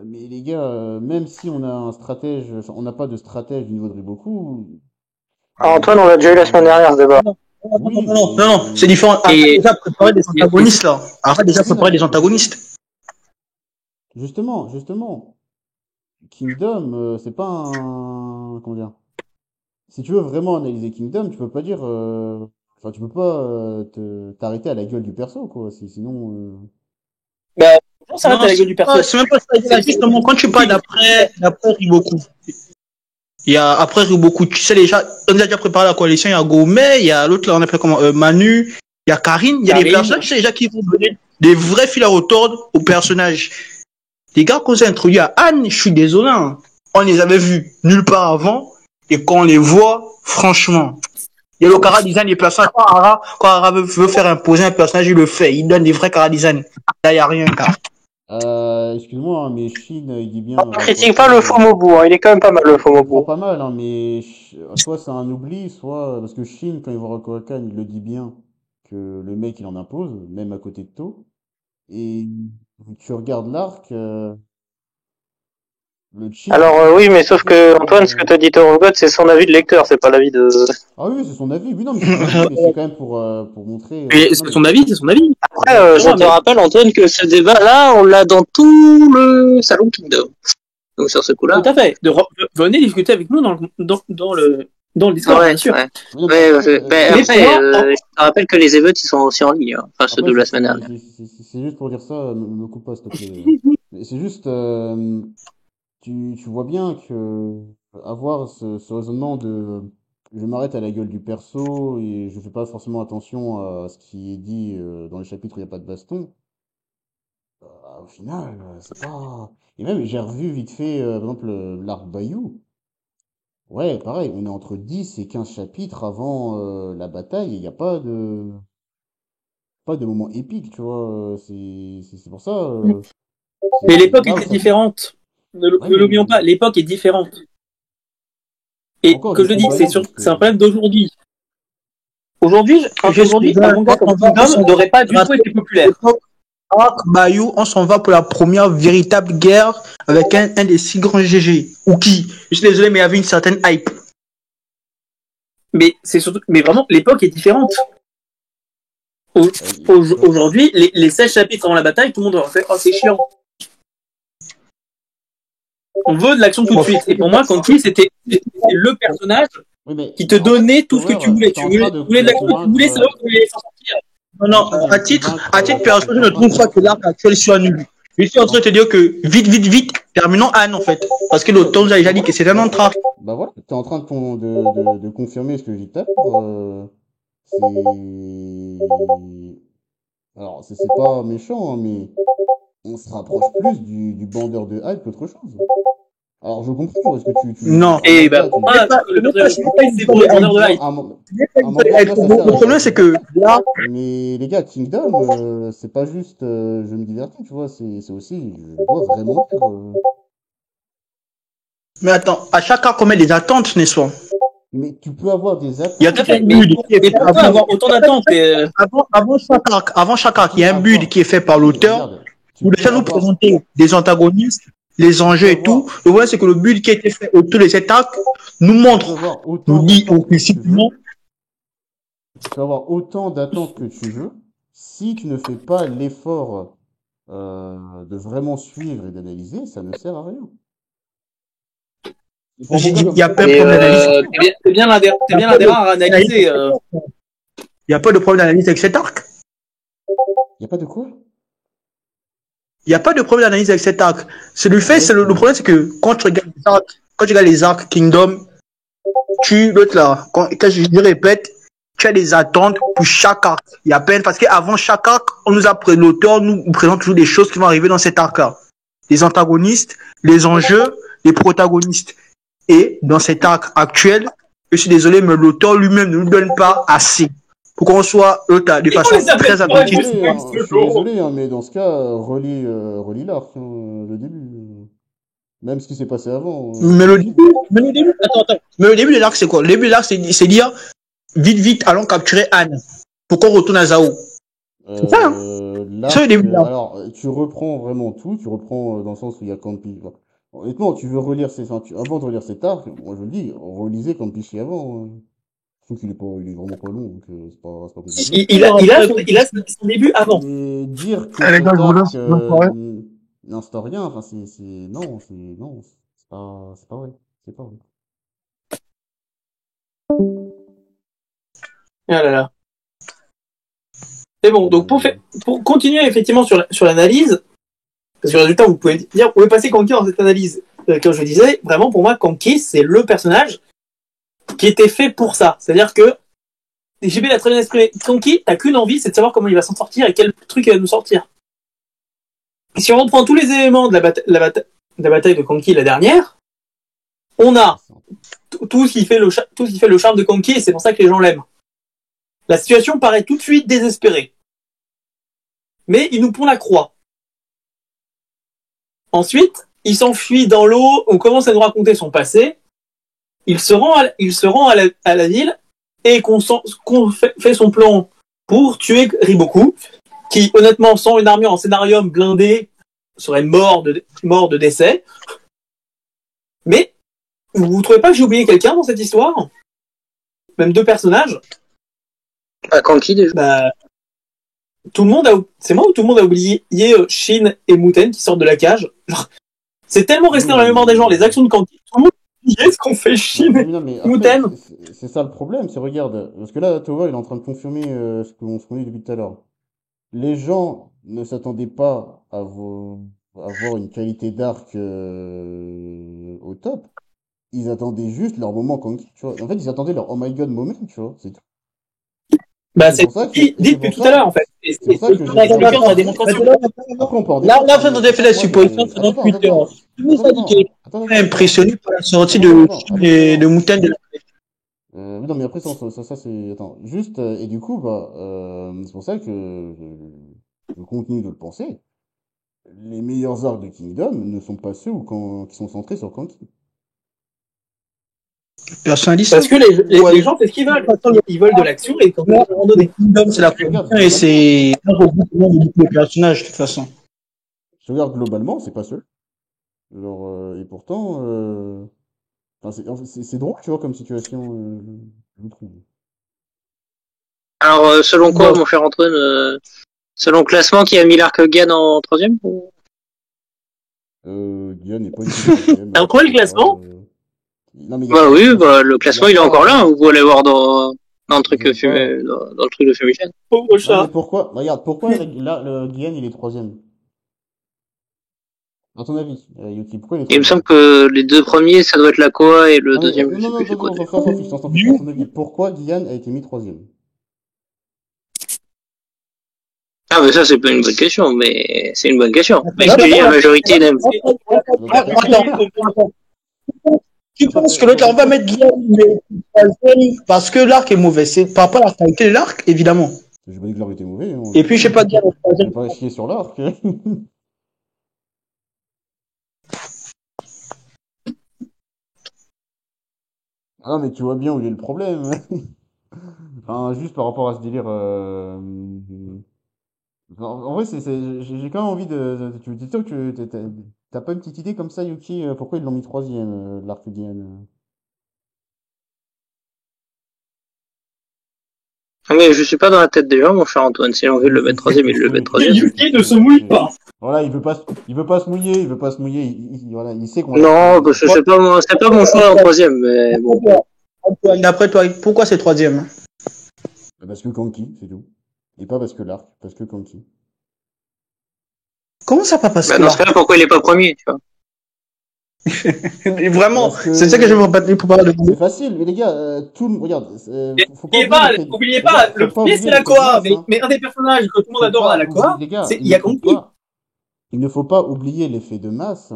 Mais les gars, même si on a un stratège, enfin, on n'a pas de stratège du niveau de Riboku. Alors, Antoine, on l'a déjà eu la semaine dernière ce débat. Oui, Non, c'est différent. Arrête déjà préparer des antagonistes, là. Arrête déjà préparer des antagonistes. Justement. Kingdom, c'est pas un. Comment dire? Si tu veux vraiment analyser Kingdom, tu peux pas dire. Enfin, tu peux pas t'arrêter à la gueule du perso, quoi. Sinon. bah, on s'arrête à la gueule du perso. C'est même pas ça. Justement, quand tu parles d'après Riboku, il y a après Riboku, tu sais déjà, on a déjà préparé la coalition, il y a Gomé, il y a l'autre là, on appelle comment, Manu, il y a Karine, il y a des personnages, tu sais déjà qui vont donner des vrais fils à retordre aux personnages. Les gars qu'on s'est introduits à Anne, je suis désolé, hein. On les avait vus nulle part avant, et quand on les voit, franchement, il y a le cara design des personnages. Quand Ara veut faire imposer un personnage, il le fait, il donne des vrais cara design. Là, il n'y a rien, gars. Excuse-moi, hein, mais Shin, il dit bien. On critique pas le Fomobu, hein. Il est quand même pas mal le Fomobu. Pas mal, hein, mais soit c'est un oubli, soit parce que Shin, quand il voit Rokuakan, il le dit bien que le mec il en impose, même à côté de To. Et tu regardes l'arc, le cheat. Alors oui, mais sauf que Antoine, ce que t'as dit Torogot, c'est son avis de lecteur, c'est pas l'avis de. Ah oui, c'est son avis. Oui, non, mais c'est quand même pour montrer. C'est son avis, c'est son avis. Après, je te rappelle, Antoine, que ce débat-là, on l'a dans tout le salon Kingdom. Donc sur ce coup-là. Tout à fait. Venez discuter avec nous dans le Discord, Ouais, bien sûr. ouais. Mais après, je te rappelle que les émeutes, ils sont aussi en ligne. Hein. Enfin, ceux de la semaine dernière. C'est juste pour dire ça, me coupe pas, s'il te plaît. C'est juste, tu vois bien que avoir ce raisonnement de je m'arrête à la gueule du perso et je fais pas forcément attention à ce qui est dit dans les chapitres où il n'y a pas de baston. Au final, c'est pas. Et même, j'ai revu vite fait, par exemple, l'arc Bayou. Ouais, pareil, on est entre 10 et 15 chapitres avant la bataille et il n'y a pas de moment épique, tu vois. C'est pour ça. Mais l'époque était différente. Ne l'oublions pas, l'époque est différente. Et que je le dis, c'est un problème d'aujourd'hui. Aujourd'hui, un manga comme Kingdom n'aurait pas du tout été populaire. Bayou, on s'en va pour la première véritable guerre avec un des 6 grands GG. Ou qui? Je suis désolé, mais il y avait une certaine hype. Mais c'est surtout, mais vraiment, l'époque est différente. Aujourd'hui, les 16 chapitres avant la bataille, tout le monde aurait fait, oh, c'est chiant. On veut de l'action tout de suite. Et pour moi, Kanki, c'était le personnage qui te donnait tout ce que tu voulais. Tu voulais de l'action, tu voulais savoir comment il allait s'en sortir. Non, à titre perso, je ne trouve pas que l'arc actuel soit nul. Je suis en train de te dire que vite, terminons Anne en fait. Parce que l'automne, j'ai déjà dit que c'était un entrave. Bah voilà, t'es en train de confirmer ce que j'ai dit tout à l'heure. Alors, c'est pas méchant, hein, mais on se rapproche plus du bandeur de hype qu'autre chose. Alors, je comprends, est-ce que tu... Non, et bah, pour moi, le personnage c'est pour le bandeur de hype. Le problème, c'est que là... Mais les gars, Kingdom, c'est pas juste je me divertis, tu vois, c'est aussi, je dois vraiment faire... Mais attends, à chaque arc, on met des attentes, n'est-ce pas? Mais tu peux avoir des attentes. Il y a tout un build qui est fait avoir autant d'attentes. Avant chaque arc, il y a un build qui est fait par l'auteur pour déjà nous présenter des antagonistes, les enjeux et tout. Le problème, c'est que le build qui a été fait autour de cet arc nous montre, nous dit explicitement. Tu peux avoir autant d'attentes que tu veux. Si tu ne fais pas l'effort de vraiment suivre et d'analyser, ça ne sert à rien. Il y a pas de Mais, problème d'analyse. T'es bien l'un des rares à analyser. Il n'y a pas de problème d'analyse avec cet arc. Il n'y a pas de quoi? Il n'y a pas de problème d'analyse avec cet arc. C'est le fait, c'est le problème, c'est que quand tu regardes les arcs Kingdom, l'autre là, quand je répète, tu as des attentes pour chaque arc. Il y a peine, parce qu'avant chaque arc, l'auteur nous présente toujours des choses qui vont arriver dans cet arc-là. Les antagonistes, les enjeux, les protagonistes. Et dans cet arc actuel, je suis désolé, mais l'auteur lui-même ne nous donne pas assez pour qu'on soit de façon très attentive. Je suis désolé, hein, mais dans ce cas, relis l'arc, le début. Même ce qui s'est passé avant. Mais le début de l'arc, c'est quoi? Le début de l'arc, c'est dire, vite, allons capturer Anne. Pour qu'on retourne à Zao. C'est ça, hein? C'est le début de l'arc. Alors, tu reprends vraiment tout, tu reprends dans le sens où il y a Campi. Honnêtement, tu veux relire avant de relire cet arc, moi je le dis, relisez Campi avant. Sauf qu'il est vraiment pas long, donc c'est pas compliqué. Il a son début avant. Et dire que Allez, gars, je vous laisse. non, c'est rien, enfin, non, c'est pas vrai. C'est pas vrai. Ah là là. C'est bon, donc pour continuer effectivement sur l'analyse, parce que le résultat, vous pouvez passer Kanki dans cette analyse. Comme je disais, vraiment pour moi, Kanki, c'est le personnage qui était fait pour ça. C'est-à-dire que JB l'a très bien exprimé. Kanki, t'as qu'une envie, c'est de savoir comment il va s'en sortir et quel truc il va nous sortir. Et si on reprend tous les éléments de la bataille de Kanki la dernière, on a tout ce qui fait le charme de Kanki, et c'est pour ça que les gens l'aiment. La situation paraît tout de suite désespérée. Mais il nous pond la croix. Ensuite, il s'enfuit dans l'eau, on commence à nous raconter son passé, il se rend à la ville, et qu'on fait son plan pour tuer Riboku, qui, honnêtement, sans une armure en scénarium blindé, serait mort de décès. Mais, vous trouvez pas que j'ai oublié quelqu'un dans cette histoire? Même deux personnages? Kanki, déjà. Bah, c'est moi ou tout le monde a oublié Shin et Muten qui sortent de la cage? Genre, c'est tellement resté dans la mémoire des gens, les actions de Kanki, tout le monde a oublié ce qu'on fait Shin et Muten. C'est ça le problème, regarde, parce que là, Towa, il est en train de confirmer ce qu'on dit depuis tout à l'heure. Les gens ne s'attendaient pas à avoir une qualité d'arc au top. Ils attendaient juste leur moment Kanki, tu vois. En fait, ils attendaient leur oh my god moment, tu vois, c'est tout. Bah, c'est dit depuis tout à l'heure, en fait. C'est pour ça que Là, en fait, on a fait la supposition pendant Twitter. Tout le monde a dit qu'il était impressionné par la sortie de Muten de la non, mais après, ça c'est, attends, juste, et du coup, c'est pour ça que je continue de le penser. Les meilleurs arcs de Kingdom ne sont pas ceux qui sont centrés sur Kanki. personnaliste. Parce que les gens, c'est ce qu'ils veulent. Ils veulent de l'action et quand à un moment donné. Kingdom, c'est la production et c'est un regroupement de tous les personnages, de toute façon. Je regarde globalement, c'est pas seul. Alors, et pourtant, c'est drôle, tu vois, comme situation, je trouve. Alors, selon quoi, mon cher Antoine, selon le classement, qui a mis l'arc Gian en 3ème ou... Gian n'est pas une 3ème. T'as retrouvé le classement? Non, mais le classement, il est encore là. Vous pouvez aller voir dans le truc dans le truc de Fumichan. Pauvre chat. Pourquoi là, le Gian, il est 3ème? À ton avis, Yuki, pourquoi il est 3ème? Il me semble que les deux premiers, ça doit être la Koa et le deuxième, je sais plus c'est quoi. À ton avis, pourquoi Gian a été mis 3ème? Ah, mais ça, c'est pas une bonne question, mais c'est une bonne question. Est-ce que la majorité n'aime Tu penses que l'autre, on va mettre Guillaume parce que l'arc est mauvais. C'est par rapport à la qualité de l'arc, évidemment. Je pas dit que l'arc était mauvais. Hein. Et puis, je sais pas dire. Je vais pas chier sur l'arc. Ah, mais tu vois bien où il est le problème. Enfin, juste par rapport à ce délire. En vrai, j'ai quand même envie tu es sûr que t'as pas une petite idée comme ça, Yuki, pourquoi ils l'ont mis 3ème, l'arc Diane? Mais je suis pas dans la tête des gens, mon cher Antoine. Si on veut le mettre 3ème, il le met 3ème. Yuki ne se mouille pas. Voilà, il veut pas se mouiller, voilà, il sait qu'on va. Non, bah, c'est pas mon choix en troisième, mais bon. D'après toi, pourquoi c'est troisième? Parce que Kanki, c'est tout. Et pas parce que l'Arc, parce que Kanki. Comment ça pas parce Bah, que dans là ce cas-là, pourquoi il est pas premier, tu vois? Vraiment, Parce que- c'est ça que je me battre pour parler de C'est facile, mais les gars, regarde, faut Oubliez oublier pas, faut le pas premier oublier c'est la l'effet de Koa, masse, hein. mais un des personnages que tout le monde Faut adore pas à la Koa, oublier- les gars, c'est il y a Konki. il ne faut pas oublier l'effet de masse,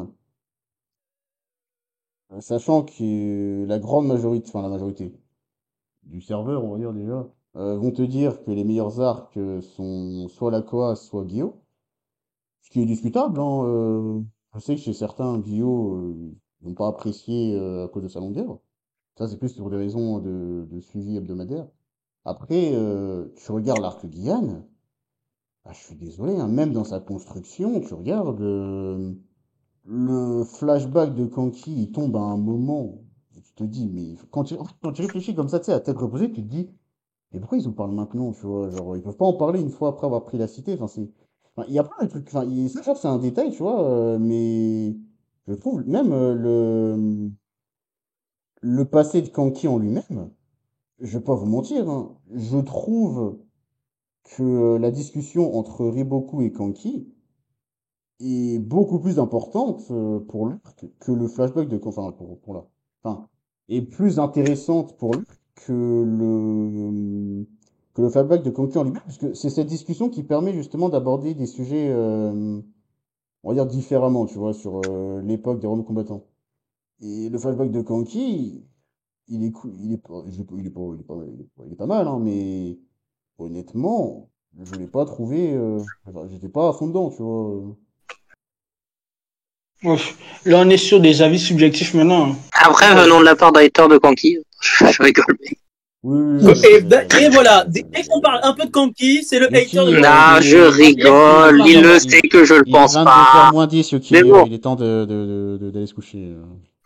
sachant que la grande majorité, enfin la majorité du serveur, on va dire déjà, vont te dire que les meilleurs arcs sont soit la Koa, soit Guillaume. Ce qui est discutable, hein. Je sais que chez certains, Guillaume n'ont pas apprécié à cause de sa longueur. Ça, c'est plus pour des raisons de suivi hebdomadaire. Après, tu regardes l'arc Guyane, bah, je suis désolé, hein, même dans sa construction, tu regardes le flashback de Kanki, il tombe à un moment, où tu te dis, mais quand tu réfléchis comme ça, tu sais, à tête reposée, tu te dis, mais pourquoi ils en parlent maintenant, tu vois, genre, ils peuvent pas en parler une fois après avoir pris la cité, enfin, c'est, enfin, il y a plein de trucs, enfin, ça, je trouve que c'est un détail, tu vois, mais je trouve même le passé de Kanki en lui-même, je vais pas vous mentir, hein, je trouve que la discussion entre Riboku et Kanki est beaucoup plus importante pour l'arc que le flashback de, enfin, pour l'arc, enfin, est plus intéressante pour l'arc que le flashback de Kanki en lui-même, parce que c'est cette discussion qui permet justement d'aborder des sujets, on va dire différemment, tu vois, sur l'époque des Roms combattants. Et le flashback de Kanki, il est pas mal, hein, mais honnêtement, je l'ai pas trouvé, enfin, j'étais pas à fond dedans, tu vois. Ouf. Là, on est sur des avis subjectifs maintenant. Après, venons de la part d'Hater de Kanki. Je rigole, mais. Oui, Et voilà, dès qu'on parle un peu de Kanki, c'est le Mais hater de si, Non, je rigole. Il le sait que je le pense Il vient de faire pas. moins 10, ok, Mais bon. il est temps d'aller se coucher.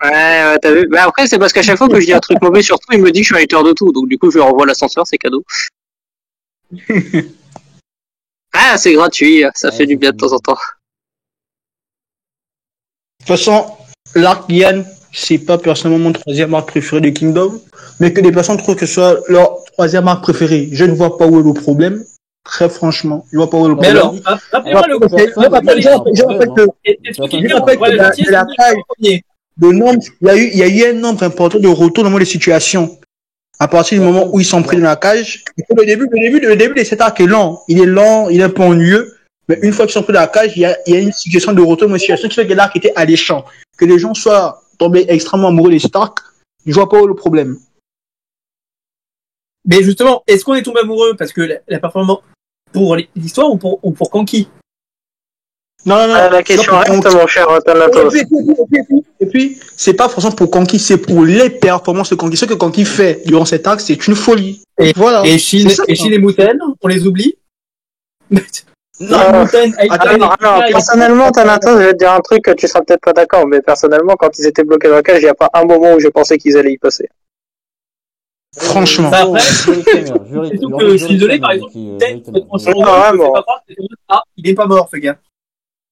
Ouais, t'as vu. Mais après, c'est parce qu'à chaque fois que je dis un truc mauvais sur tout, il me dit que je suis un hater de tout. Donc, du coup, je lui renvoie l'ascenseur, c'est cadeau. Ah, c'est gratuit. Ça fait du bien de temps en temps. De toute façon, l'arc Yann, c'est pas personnellement mon troisième arc préféré de Kingdom, mais que des personnes trouvent que ce soit leur troisième arc préféré. Je ne vois pas où est le problème. Très franchement, je vois pas où est le Mais problème. alors, après moi, le Je rappelle que la taille de nombre, il y a eu un nombre important de retournements de situation. À partir du moment où ils sont pris dans la cage, le début de cet arc est lent. Il est un peu ennuyeux. Mais une fois qu'ils sont pris dans la cage, il y a une situation de retour, une situation qui fait que l'arc était alléchant. Que les gens soient tombés extrêmement amoureux de cet arc, je vois pas où est le problème. Mais justement, est-ce qu'on est tombé amoureux parce que la performance pour l'histoire ou pour Kanki? Non. La question reste, mon cher Thanatos. Et puis, c'est pas forcément pour Kanki, c'est pour les performances de Kanki. Ce que Kanki fait durant cet arc, c'est une folie. Et voilà. Et Shin et Muten, on les oublie? Alors, personnellement, Thanatos, je vais te dire un truc que tu seras peut-être pas d'accord, mais personnellement, quand ils étaient bloqués dans la cage, il n'y a pas un moment où je pensais qu'ils allaient y passer. Franchement. Après, surtout que je suis désolé, par exemple, il est pas mort, ce gars.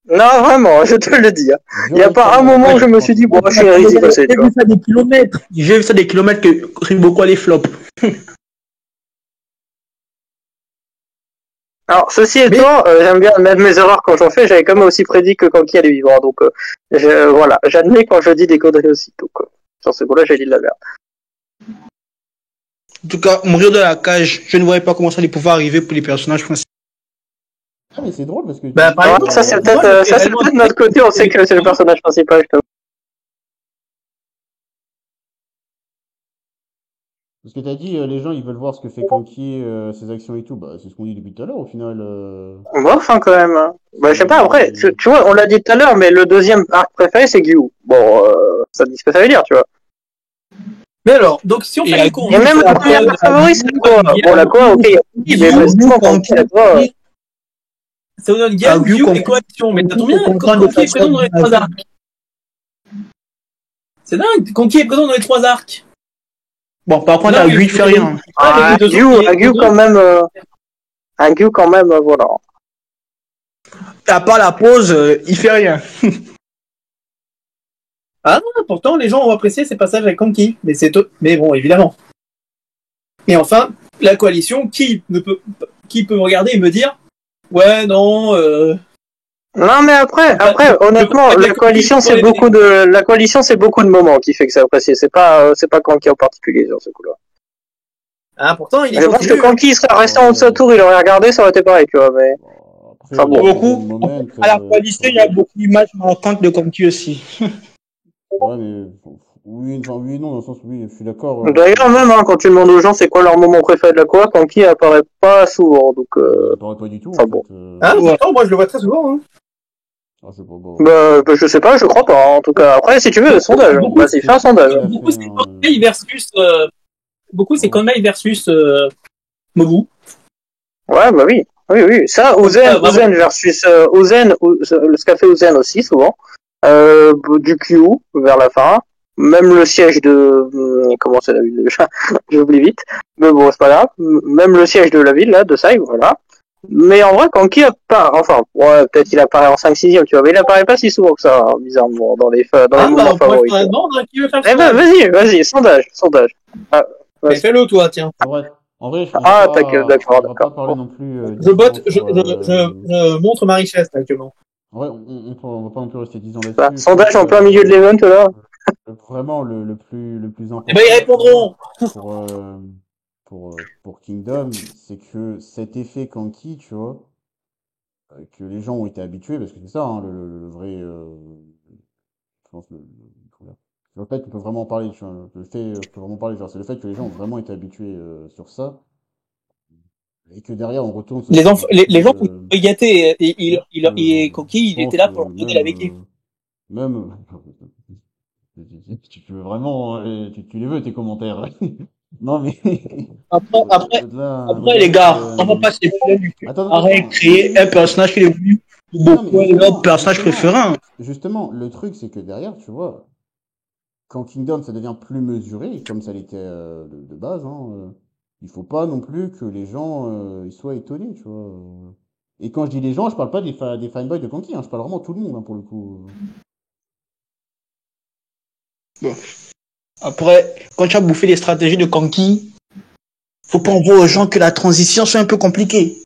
Non, vraiment, je te le dis. Il n'y a pas un moment où je me suis dit, bon, je suis y passer. J'ai vu ça des kilomètres. J'ai vu ça des kilomètres que Riboku allait flop. Alors, ceci étant, j'aime bien admettre mes erreurs quand j'en fais. J'avais quand même aussi prédit que Kanki allait vivre. Donc, voilà, j'admets quand je dis des conneries aussi. Donc, sur ce coup-là, j'ai dit de la merde. En tout cas, mourir de la cage, je ne voyais pas comment ça allait pouvoir arriver pour les personnages principaux. Ah, mais c'est drôle parce que. Bah, par exemple, ça, c'est peut-être notre côté, on sait que c'est le personnage principal, je Parce que t'as dit, les gens ils veulent voir ce que fait Kanki, ses actions et tout. Bah, c'est ce qu'on dit depuis tout à l'heure au final. Bof, hein, quand même. Bah, je sais pas, après, tu vois, on l'a dit tout à l'heure, mais le deuxième arc préféré, c'est Gyu. Bon, ça dit ce que ça veut dire, tu vois. Mais alors, donc si on fait les cours. Et même le premier arc favori, c'est la Koa. Bon, la Koa, ok, mais vraiment, Kanki, la Koa. Ça vous donne Gyan, Gyu et Coalition. Mais t'as bien, Kanki est présent dans les trois arcs. C'est dingue, Kanki est présent dans les trois arcs. Bon, par contre, Gyu, il fait rien. Gyu, quand même, voilà. À part la pause, il fait rien. Ah non, pourtant, les gens ont apprécié ces passages avec Kanki. Mais bon, évidemment. Et enfin, la coalition, qui peut me regarder et me dire, ouais, non, Non, mais après, honnêtement, la coalition, c'est beaucoup de moments qui fait que c'est apprécié. C'est pas Kanki en particulier sur ce coup-là. Ah, pourtant, il est Je pense que Kanki serait resté en haut de sa tour, il aurait regardé, ça aurait été pareil, tu vois, mais. Après, Enfin bon. Beaucoup. À la coalition, il y a beaucoup d'images marquantes de Kanki aussi. Ouais, mais oui, enfin, oui, non, dans le sens, oui, je suis d'accord. D'ailleurs, même, quand tu demandes aux gens c'est quoi leur moment préféré de la coa, Kanki apparaît pas souvent, donc Ça paraît pas du tout, enfin en bon. fait. Ah, pourtant, moi, je le vois très souvent. Hein. Ah, c'est pas bon. Bah, je sais pas, je crois pas, en tout cas. Après, si tu veux, sondage. Vas-y, fais un sondage. Beaucoup, c'est Konmei versus, Mobu. Ouais, bah oui. Oui. Ça, Ozen versus, ce qu'a fait Ozen aussi, souvent. Du Q vers la fin. Même le siège de, comment c'est la ville déjà? J'oublie vite. Mais bon, c'est pas grave. Même le siège de la ville, là, de Sai, voilà. Mais en vrai, Kanki apparaît, enfin, ouais, peut-être il apparaît en 5-6e, tu vois, mais il apparaît pas si souvent que ça, hein, bizarrement, dans les moments favoris. Qui veut faire Eh ben, vas-y, sondage. Ah, mais fais-le, toi, tiens. En vrai, d'accord. On va pas parler non plus. Je montre ma richesse, actuellement. En vrai, on va pas non plus rester 10 ans là-dessus. Bah, sondage en plein milieu de l'event, là. Vraiment, le plus important. Eh ben, ils répondront! Pour Kingdom, c'est que cet effet Kanki, tu vois, que les gens ont été habitués, parce que c'est ça, hein, le vrai, je pense, le fait qu'on peut vraiment parler, tu vois, le fait, on peut vraiment parler, genre, c'est le fait que les gens ont vraiment été habitués sur ça, et que derrière on retourne sur Les gens ont gâté, et Kanki, il était là pour leur donner la béquille. Même, tu veux vraiment, tu les veux tes commentaires. Non mais. Après les gars, on va pas se plaindre. Arrête, créer un personnage qui est devenu beaucoup leur personnage préféré. Justement, le truc c'est que derrière, tu vois, quand Kingdom ça devient plus mesuré, comme ça l'était de base, hein, il faut pas non plus que les gens ils soient étonnés, tu vois. Et quand je dis les gens, je parle pas des fanboys de Kanki, hein, je parle vraiment tout le monde, hein, pour le coup. Bon. Après, quand tu as bouffé les stratégies de Kanki, faut pas envoyer aux gens que la transition soit un peu compliquée.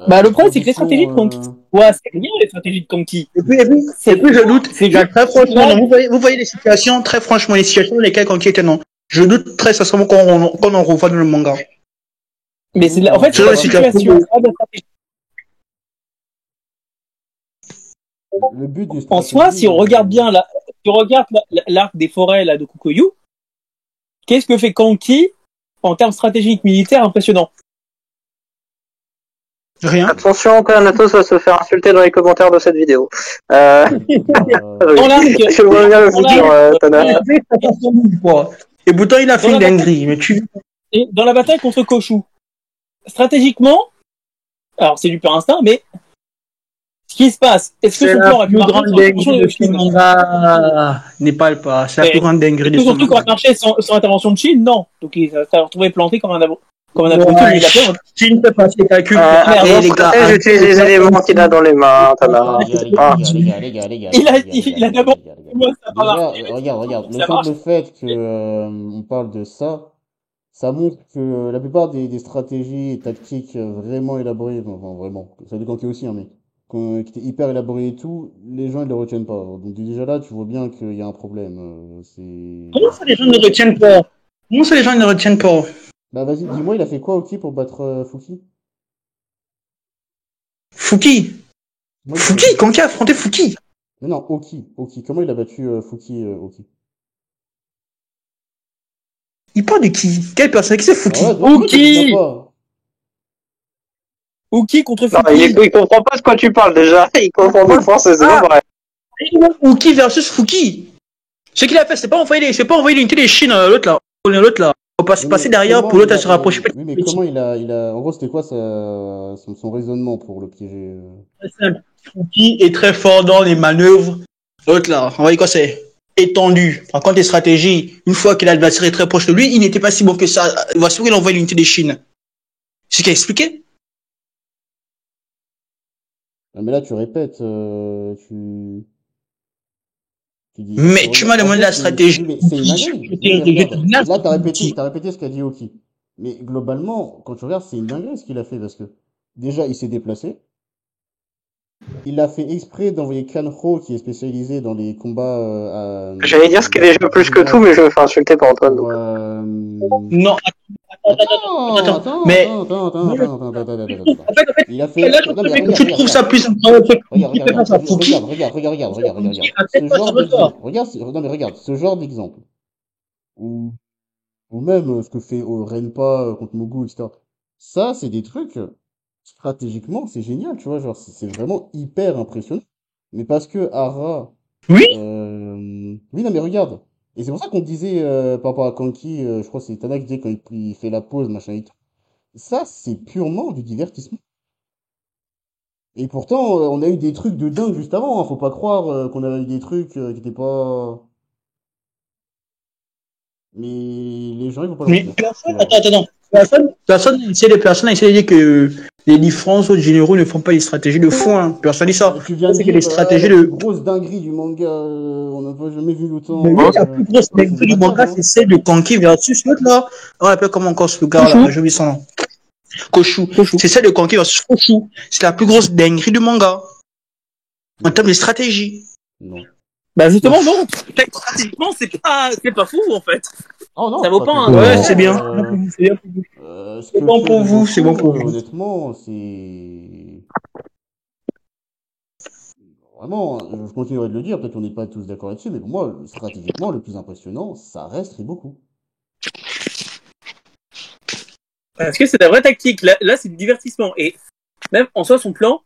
Bah, le problème, c'est que les stratégies de Kanki, ouais, c'est rien, les stratégies de Kanki. Et puis, je doute, très franchement, vous voyez les situations, très franchement, les situations dans lesquelles Kanki était non. Je doute très sincèrement qu'on en revoit dans le manga. Mais c'est en fait, c'est la situation. Le but du en soi, si on regarde bien l'arc des forêts là de Kukoyu, qu'est-ce que fait Kanki en termes stratégiques militaires impressionnants? Rien. Attention, Kanatos va se faire insulter dans les commentaires de cette vidéo. Dans l'arc, je vois bien le futur, Et Bouton, il a fait une dinguerie, mais Et dans la bataille contre Koshu, stratégiquement, alors c'est du pur instinct, mais ce qui se passe, est-ce que son plan a pu marcher sans l'intervention de Shin n'est pas le pas. C'est la plus grande dinguerie de son manga. Marché sans l'intervention de Shin, non. Donc il s'est retrouvé planté comme un abruti. Shin peut pas ses calculs. Les gars, j'utilise les éléments qu'il a dans les mains. Il a d'abord. Regarde. Le fait que on parle de ça. Ça montre que la plupart des stratégies et tactiques vraiment élaborées, enfin vraiment, ça dépend qui aussi, hein, mais qui étaient hyper élaborées et tout, les gens ils le retiennent pas. Donc déjà là, tu vois bien qu'il y a un problème. Comment ça les gens ne retiennent pas? Bah vas-y, dis-moi, il a fait quoi Oki pour battre Fuki? Fuki, Kanki a affronté Fuki. Non, Oki. Comment il a battu Fuki, Oki? Il parle de qui? Quelle personne? Qui c'est Fuki? Uki contre Fuki. Non, il comprend pas de quoi tu parles déjà. Il comprend pas le français, c'est pas vrai. Uki versus Fuki. Ce qu'il a fait, c'est pas envoyer l'unité des Chines l'autre là. Faut passer derrière pour l'autre à se rapprocher. Oui, mais comment il a, en gros, c'était quoi son raisonnement pour le piéger? Fuki est très fort dans les manœuvres. L'autre là, on voit quoi c'est? Étendu. Par contre, les stratégies, une fois que l'adversaire est très proche de lui, il n'était pas si bon que ça. Voici où il envoie l'unité des Chines. C'est ce qu'il a expliqué. Ah, mais là, tu répètes, tu dis, Mais tu m'as en demandé fait, la stratégie. oui, mais c'est une dinguerie. Oui, mais regarde, là, t'as répété ce qu'a dit Oki. Mais globalement, quand tu regardes, c'est une dinguerie ce qu'il a fait parce que, déjà, il s'est déplacé. Il a fait exprès d'envoyer Kanro, qui est spécialisé dans les combats, J'allais dire ce qu'il est déjà plus que tout, mais je me fais insulter par Antoine. pour, Donc. Non, attends. Mais attends. en fait, Il a fait là, exprès. Non, mais tu trouves ça plus intéressant Ce genre d'exemple. Non, mais regarde, ce genre d'exemple. Ou même ce que fait Renpa contre Mogu, etc. Ça, c'est des trucs, stratégiquement, c'est génial, tu vois, genre, c'est vraiment hyper impressionnant. Mais parce que Ara, Oui. oui, non, mais regarde. Et c'est pour ça qu'on disait, par rapport à Kanki, je crois que c'est Tana qui disait quand il fait la pause, machin et tout. Ça, c'est purement du divertissement. Et pourtant, on a eu des trucs de dingue juste avant, hein. Faut pas croire qu'on avait eu des trucs qui étaient pas... Mais les gens, ils vont pas le Mais retenir. personne, Voilà. attends. Personne essaie de dire que les différents autres généraux ne font pas les stratégies de fond. Hein. Personne dit ça. Tu viens de C'est que dire les stratégies la plus de. grosse dinguerie du manga, on n'a pas jamais vu autant. Mais oui, la plus grosse dinguerie du manga, c'est celle de Kanki versus l'autre là. On appelle comment encore ce gars là, j'ai oublié son nom. Koshu. C'est celle de Kanki versus Koshu. C'est la plus grosse dinguerie du manga. En termes de stratégie. Non. Bah justement non. Stratégiquement c'est pas fou en fait. Oh non, Ça vaut pas un. Ouais, c'est bien. C'est bon pour vous, c'est bon pour vous. Honnêtement, c'est... Vraiment, je continuerai de le dire, peut-être qu'on n'est pas tous d'accord là-dessus, mais pour moi, stratégiquement, le plus impressionnant, ça reste Riboku. Parce que c'est la vraie tactique. Là c'est du divertissement. Et même en soi son plan,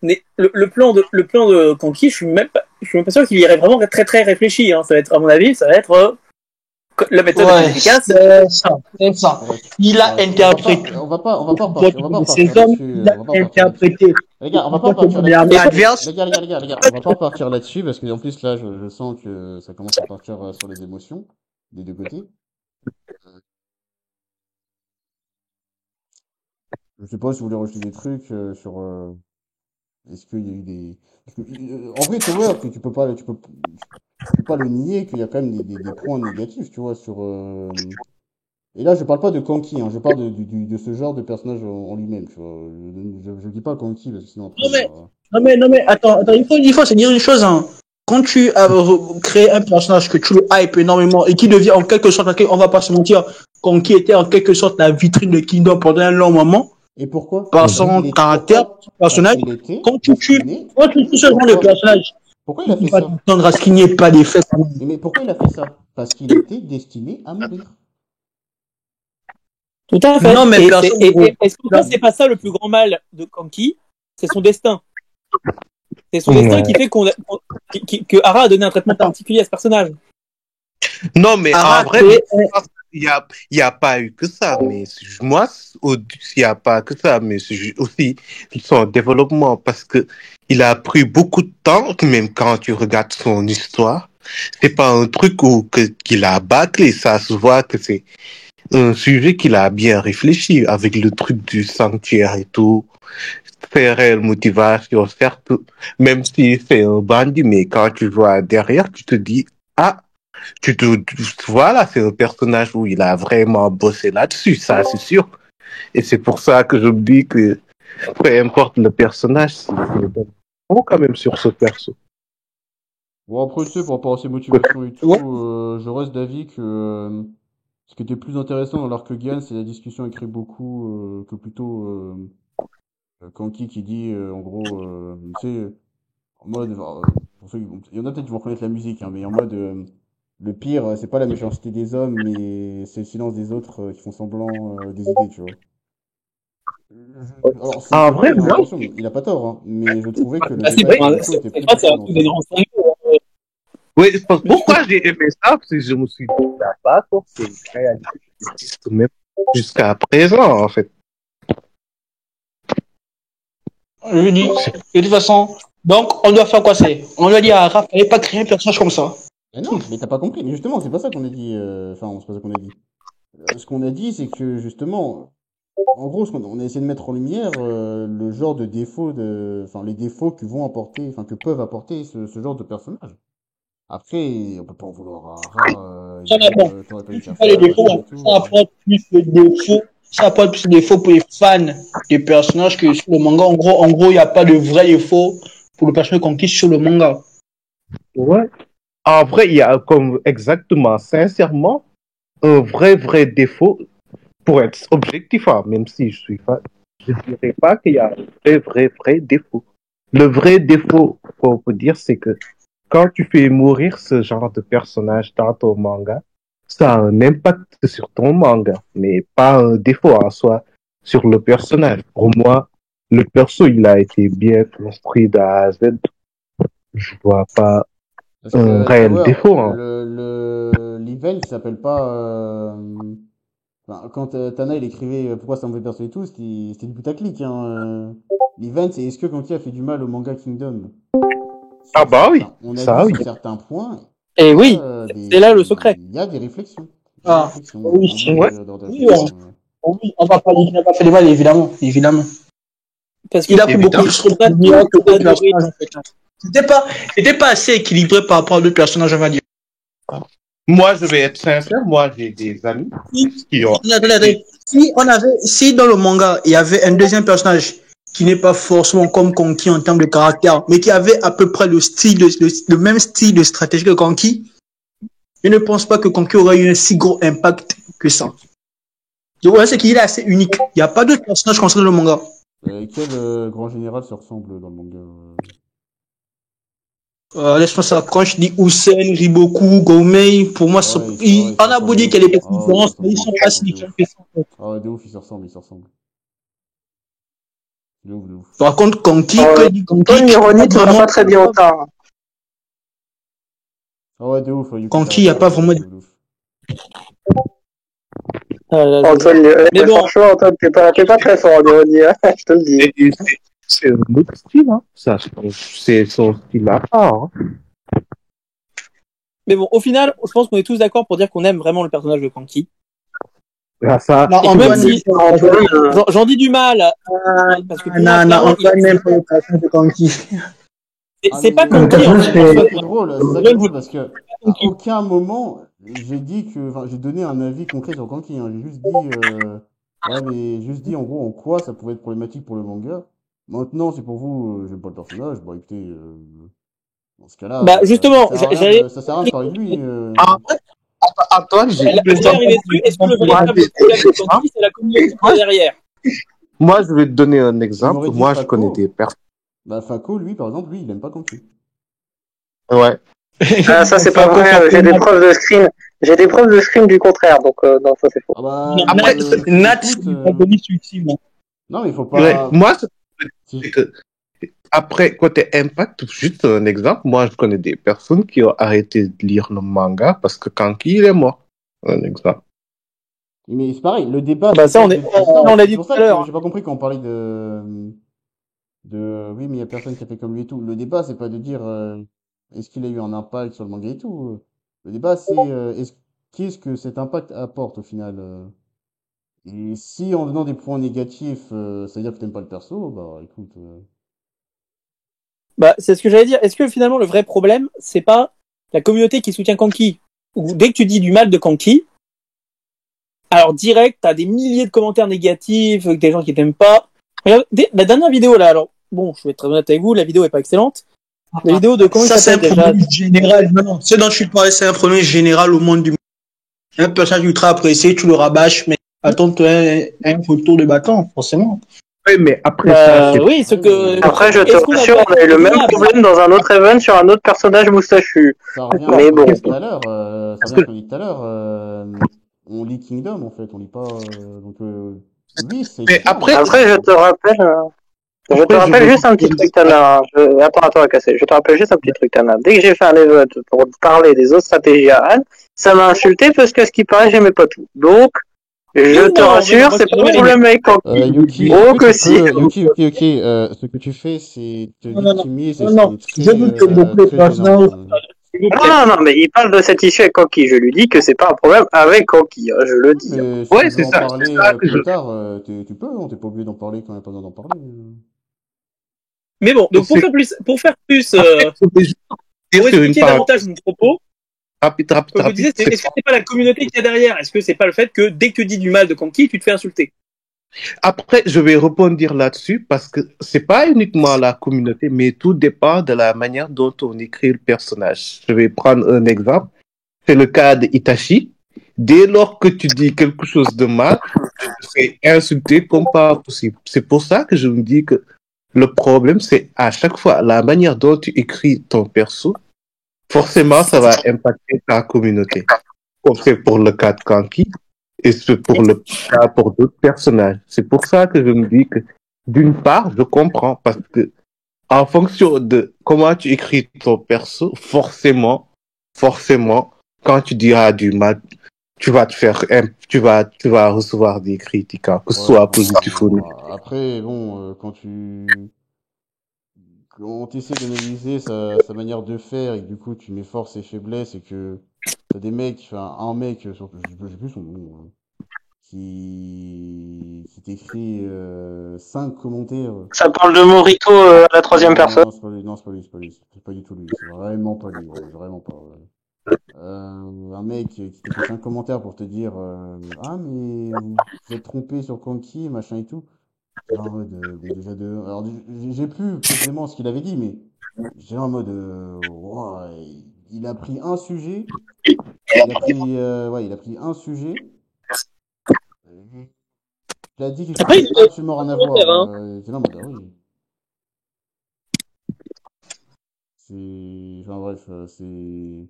le plan de Kanki, je suis même pas sûr qu'il irait vraiment très très réfléchi. Hein. Ça va être, à mon avis, ça va être la méthode la plus efficace. C'est ça. Il a interprété. On va pas repartir Il a interprété. Les gars, on va pas repartir là-dessus. Les gars, on va pas repartir là-dessus parce que en plus là, je sens que ça commence à partir sur les émotions des deux côtés. Je sais pas si vous voulez rajouter des trucs sur est-ce qu'il y a eu des en vrai, tu vois que tu peux pas le nier qu'il y a quand même des points négatifs, tu vois sur et là, je parle pas de Kanki, hein, je parle de ce genre de personnage en lui-même, tu vois. Je dis pas Kanki parce que sinon après, Non mais, attends, il faut se dire une chose, hein. Quand tu as créé un personnage que tu le hype énormément et qui devient en quelque sorte, on va pas se mentir, Kanki était en quelque sorte la vitrine de Kingdom pendant un long moment. Et pourquoi? Par son caractère, son personnage. Quand tu tues ce genre de personnage, pourquoi il a fait ça? À ce qu'il n'y ait pas d'effet. Mais pourquoi il a fait ça? Parce qu'il était destiné à mourir. Tout à fait. Non, mais est-ce que c'est pas ça le plus grand mal de Kanki? C'est son destin. C'est son destin qui fait que Ara a donné un traitement particulier à ce personnage. Non, mais en vrai, il y a pas eu que ça. Mais moi, il n'y a pas que ça, mais c'est aussi son développement parce que il a pris beaucoup de temps, même quand tu regardes son histoire. C'est pas un truc qu'il a bâclé. Ça se voit que c'est un sujet qu'il a bien réfléchi avec le truc du sanctuaire et tout. C'est réelle motivation, certes, même si c'est un bandit, mais quand tu vois derrière, tu te dis, voilà, c'est un personnage où il a vraiment bossé là-dessus, ça c'est sûr. Et c'est pour ça que je me dis que peu importe le personnage, c'est bon quand même sur ce perso. Bon, après, tu sais, par rapport à ses motivations et tout, je reste d'avis que ce qui était plus intéressant dans l'arc Gian, c'est la discussion avec Riboku que plutôt Kanki qui dit, en gros, tu sais, en mode, pour ceux il y en a peut-être qui vont reconnaître la musique, hein, mais en mode, le pire, c'est pas la méchanceté des hommes, mais c'est le silence des autres qui font semblant d'hésiter, tu vois. Alors, c'est vrai, il a pas tort, hein, mais je trouvais que le débat était plus intéressant. Oui, pourquoi j'ai aimé ça? Parce que je me suis dit, d'accord, c'est une réalité qui existe même jusqu'à présent, en fait. Je dis, de toute façon, donc on doit faire quoi on doit dire à Raph, il pas créer un personnage comme ça. Mais non, mais t'as pas compris. Mais justement, c'est pas ça qu'on a dit. Enfin, c'est pas ça qu'on a dit. Ce qu'on a dit, c'est que justement, En gros, on a essayé de mettre en lumière le genre de défauts enfin les défauts que vont apporter, enfin que peuvent apporter ce genre de personnages. Après, on peut pas en vouloir à Ra, Ça, dire bon, t'aurais pas dû tu faire pas les ça, défauts, machin et tout. ça apporte plus de défauts. Ça apporte plus de défauts pour les fans des personnages que sur le manga. En gros, il n'y a pas de vrai défaut pour le personnage conquis sur le manga. Ouais. En vrai, il y a comme exactement, sincèrement, un vrai défaut pour être objectif, hein, même si je suis fan. Je ne dirais pas qu'il y a un vrai défaut. Le vrai défaut, qu'on peut dire, c'est que quand tu fais mourir ce genre de personnage dans ton manga, ça a un impact sur ton manga, mais pas un défaut en soi sur le personnage. Pour moi, le perso, il a été bien construit de A à Z. Je vois pas Parce un que réel Tower, défaut, hein. l'event, il s'appelle pas. Enfin, quand Tana il écrivait pourquoi c'est un mauvais perso et tout, c'était du putaclic. Hein. L'event, c'est est-ce que Kanki a fait du mal au manga Kingdom? Ah bah oui, On a ça dit oui. sur certains points. Et oui, c'est là le secret. Il y a des réflexions. Ah, oui, ouais. oui, oui, on va pas dire qu'il n'a pas fait de mal, évidemment, évidemment. Parce Il a pris évidemment. beaucoup trop de lumière que d'autres personnages, en fait. C'était pas assez équilibré par rapport à d'autres personnages, on va dire. Moi, je vais être sincère, moi, j'ai des amis qui ont... Si dans le manga, il y avait un deuxième personnage qui n'est pas forcément comme Konki en termes de caractère, mais qui avait à peu près le même style de stratégie que Konki, je ne pense pas que Konki aurait eu un si gros impact que ça. Donc voilà, c'est qu'il est assez unique. Il n'y a pas d'autres personnages comme ça dans le manga. Quel grand général se ressemble dans le manga Laisse-moi ça. Quand je dis Hussein, Riboku, Gomei, pour moi, on a beau dire qu'il y a des petites différences, mais ils sont pas si différents que ça. Ah ouais, de ouf, ils se ressemblent. De ouf. Par contre, Konki, Ton ironie, tu vas pas très bien autant. Ah ouais, de ouf. Konki, il n'y a pas vraiment de... Antoine, mais bon. Franchement, Antoine, t'es pas très fort en ironie, hein, je te le dis. C'est un autre style, hein. Ça, c'est son style à part. Hein. Mais bon, au final, je pense qu'on est tous d'accord pour dire qu'on aime vraiment le personnage de Kanki. Ah, ça... Non, et même si j'en dis du mal, parce que Antoine n'aime pas le personnage de Kanki. C'est pas Kanki, en fait. C'est drôle, parce que à aucun moment j'ai dit que, enfin, j'ai donné un avis concret sur Kanki. Hein. J'ai juste dit, en gros, en quoi ça pouvait être problématique pour le manga. Maintenant, c'est pour vous, j'aime pas le personnage. Bon, écoutez, dans ce cas-là, justement, ça sert à rien de parler de lui. Antoine, est-ce que le véritable problème de Kanki, c'est la communauté derrière? Moi, je vais te donner un exemple. Moi, je connais des personnes. Bah, Fako, lui, par exemple, il aime pas Kanki. Ouais. Ah, ça, c'est pas vrai. J'ai des preuves de screen. J'ai des preuves de screen du contraire, donc non, ça c'est faux. Ah bah, après, Nat, non, mais il faut pas. Ouais. Moi, c'est que après, côté impact, juste un exemple, moi, je connais des personnes qui ont arrêté de lire le manga parce que Kanki, il est mort. Un exemple. Mais c'est pareil, le débat. Bah, ça, on l'a dit tout à l'heure. J'ai pas compris quand on parlait oui, mais il y a personne qui a fait comme lui et tout. Le débat, c'est pas de dire est-ce qu'il a eu un impact sur le manga et tout. Le débat, c'est qu'est-ce que cet impact apporte au final. Et si en donnant des points négatifs, ça veut dire que t'aimes pas le perso, bah écoute. Bah, c'est ce que j'allais dire. Est-ce que finalement le vrai problème, c'est pas la communauté qui soutient Kanki, ou dès que tu dis du mal de Kanki, alors direct, t'as des milliers de commentaires négatifs, des gens qui t'aiment pas. Regarde, la dernière vidéo là, alors bon, je vais être très honnête avec vous, la vidéo est pas excellente. La vidéo de comment il s'appelle déjà. Ça, c'est un problème général. Non, ce dont tu parles, c'est un problème général au monde du monde. Un personnage ultra apprécié, tu le rabâches, mais attends-toi un retour de bâton, forcément. Oui, mais après ça, oui, ce que. Après, je te rassure, on a eu le même problème dans un autre event sur un autre personnage moustachu. Ça revient mais bon. Tout à l'heure, ça revient à ce qu'on dit tout à l'heure. On lit Kingdom en fait, on lit pas. Donc oui, c'est. Mais après, je te rappelle. Je te rappelle juste un petit truc, Tana. Attends, à casser. Je te rappelle juste un petit truc, Tana. Dès que j'ai fait un event pour parler des autres stratégies à Anne, ça m'a insulté parce que ce qui paraît, j'aimais pas tout. Donc, je te rassure, c'est pas un problème avec Kanki. Yuki, oh que si. Yuki, ce que tu fais, c'est te victimiser. Non. Je doute que beaucoup de personnes s'il vous plaît. Non, mais il parle de cette issue avec Kanki. Je lui dis que c'est pas un problème avec Kanki, hein, je le dis. Mais si Ouais, tu veux c'est en ça. parler C'est ça que plus tard, tu peux, hein, t'es pas obligé d'en parler quand il n'y a pas besoin d'en parler. Mais bon, donc pour faire plus, pour expliquer davantage mon propos, rapide. comme je disais, est-ce que c'est pas la communauté qu'il y a derrière? Est-ce que c'est pas le fait que dès que tu dis du mal de Kanki, tu te fais insulter? Après, je vais rebondir là-dessus parce que c'est pas uniquement la communauté, mais tout dépend de la manière dont on écrit le personnage. Je vais prendre un exemple. C'est le cas de Itachi. Dès lors que tu dis quelque chose de mal, tu te fais insulter comme pas possible. C'est pour ça que je me dis que le problème, c'est à chaque fois la manière dont tu écris ton perso. Forcément, ça va impacter ta communauté. Comme c'est pour le cas de Kanki et c'est pour le cas pour d'autres personnages. C'est pour ça que je me dis que d'une part, je comprends parce que en fonction de comment tu écris ton perso, forcément, quand tu diras du mal, tu vas tu vas recevoir des critiques, hein, que ce soit positif ou non. Après, bon, quand tu essaies d'analyser sa manière de faire et que du coup tu mets force et faiblesse et que t'as des mecs, enfin un mec, surtout, je sais plus son nom, qui t'écrit 5 commentaires. Ça parle de Morito à la troisième personne. Non, c'est pas lui, non, c'est pas lui, c'est pas lui, c'est pas du tout lui, c'est vraiment pas lui, ouais, vraiment pas. Ouais. Un mec qui t'écrit 5 commentaires pour te dire ah mais vous êtes trompé sur Konki, machin et tout. En mode, déjà de... Alors, j'ai plus précisément ce qu'il avait dit, mais j'ai en mode, ouah, il a pris un sujet, il a pris un sujet, il a dit quelque chose Après, qui n'a absolument rien à voir. J'étais là en mode, ah oui. Enfin bref, c'est...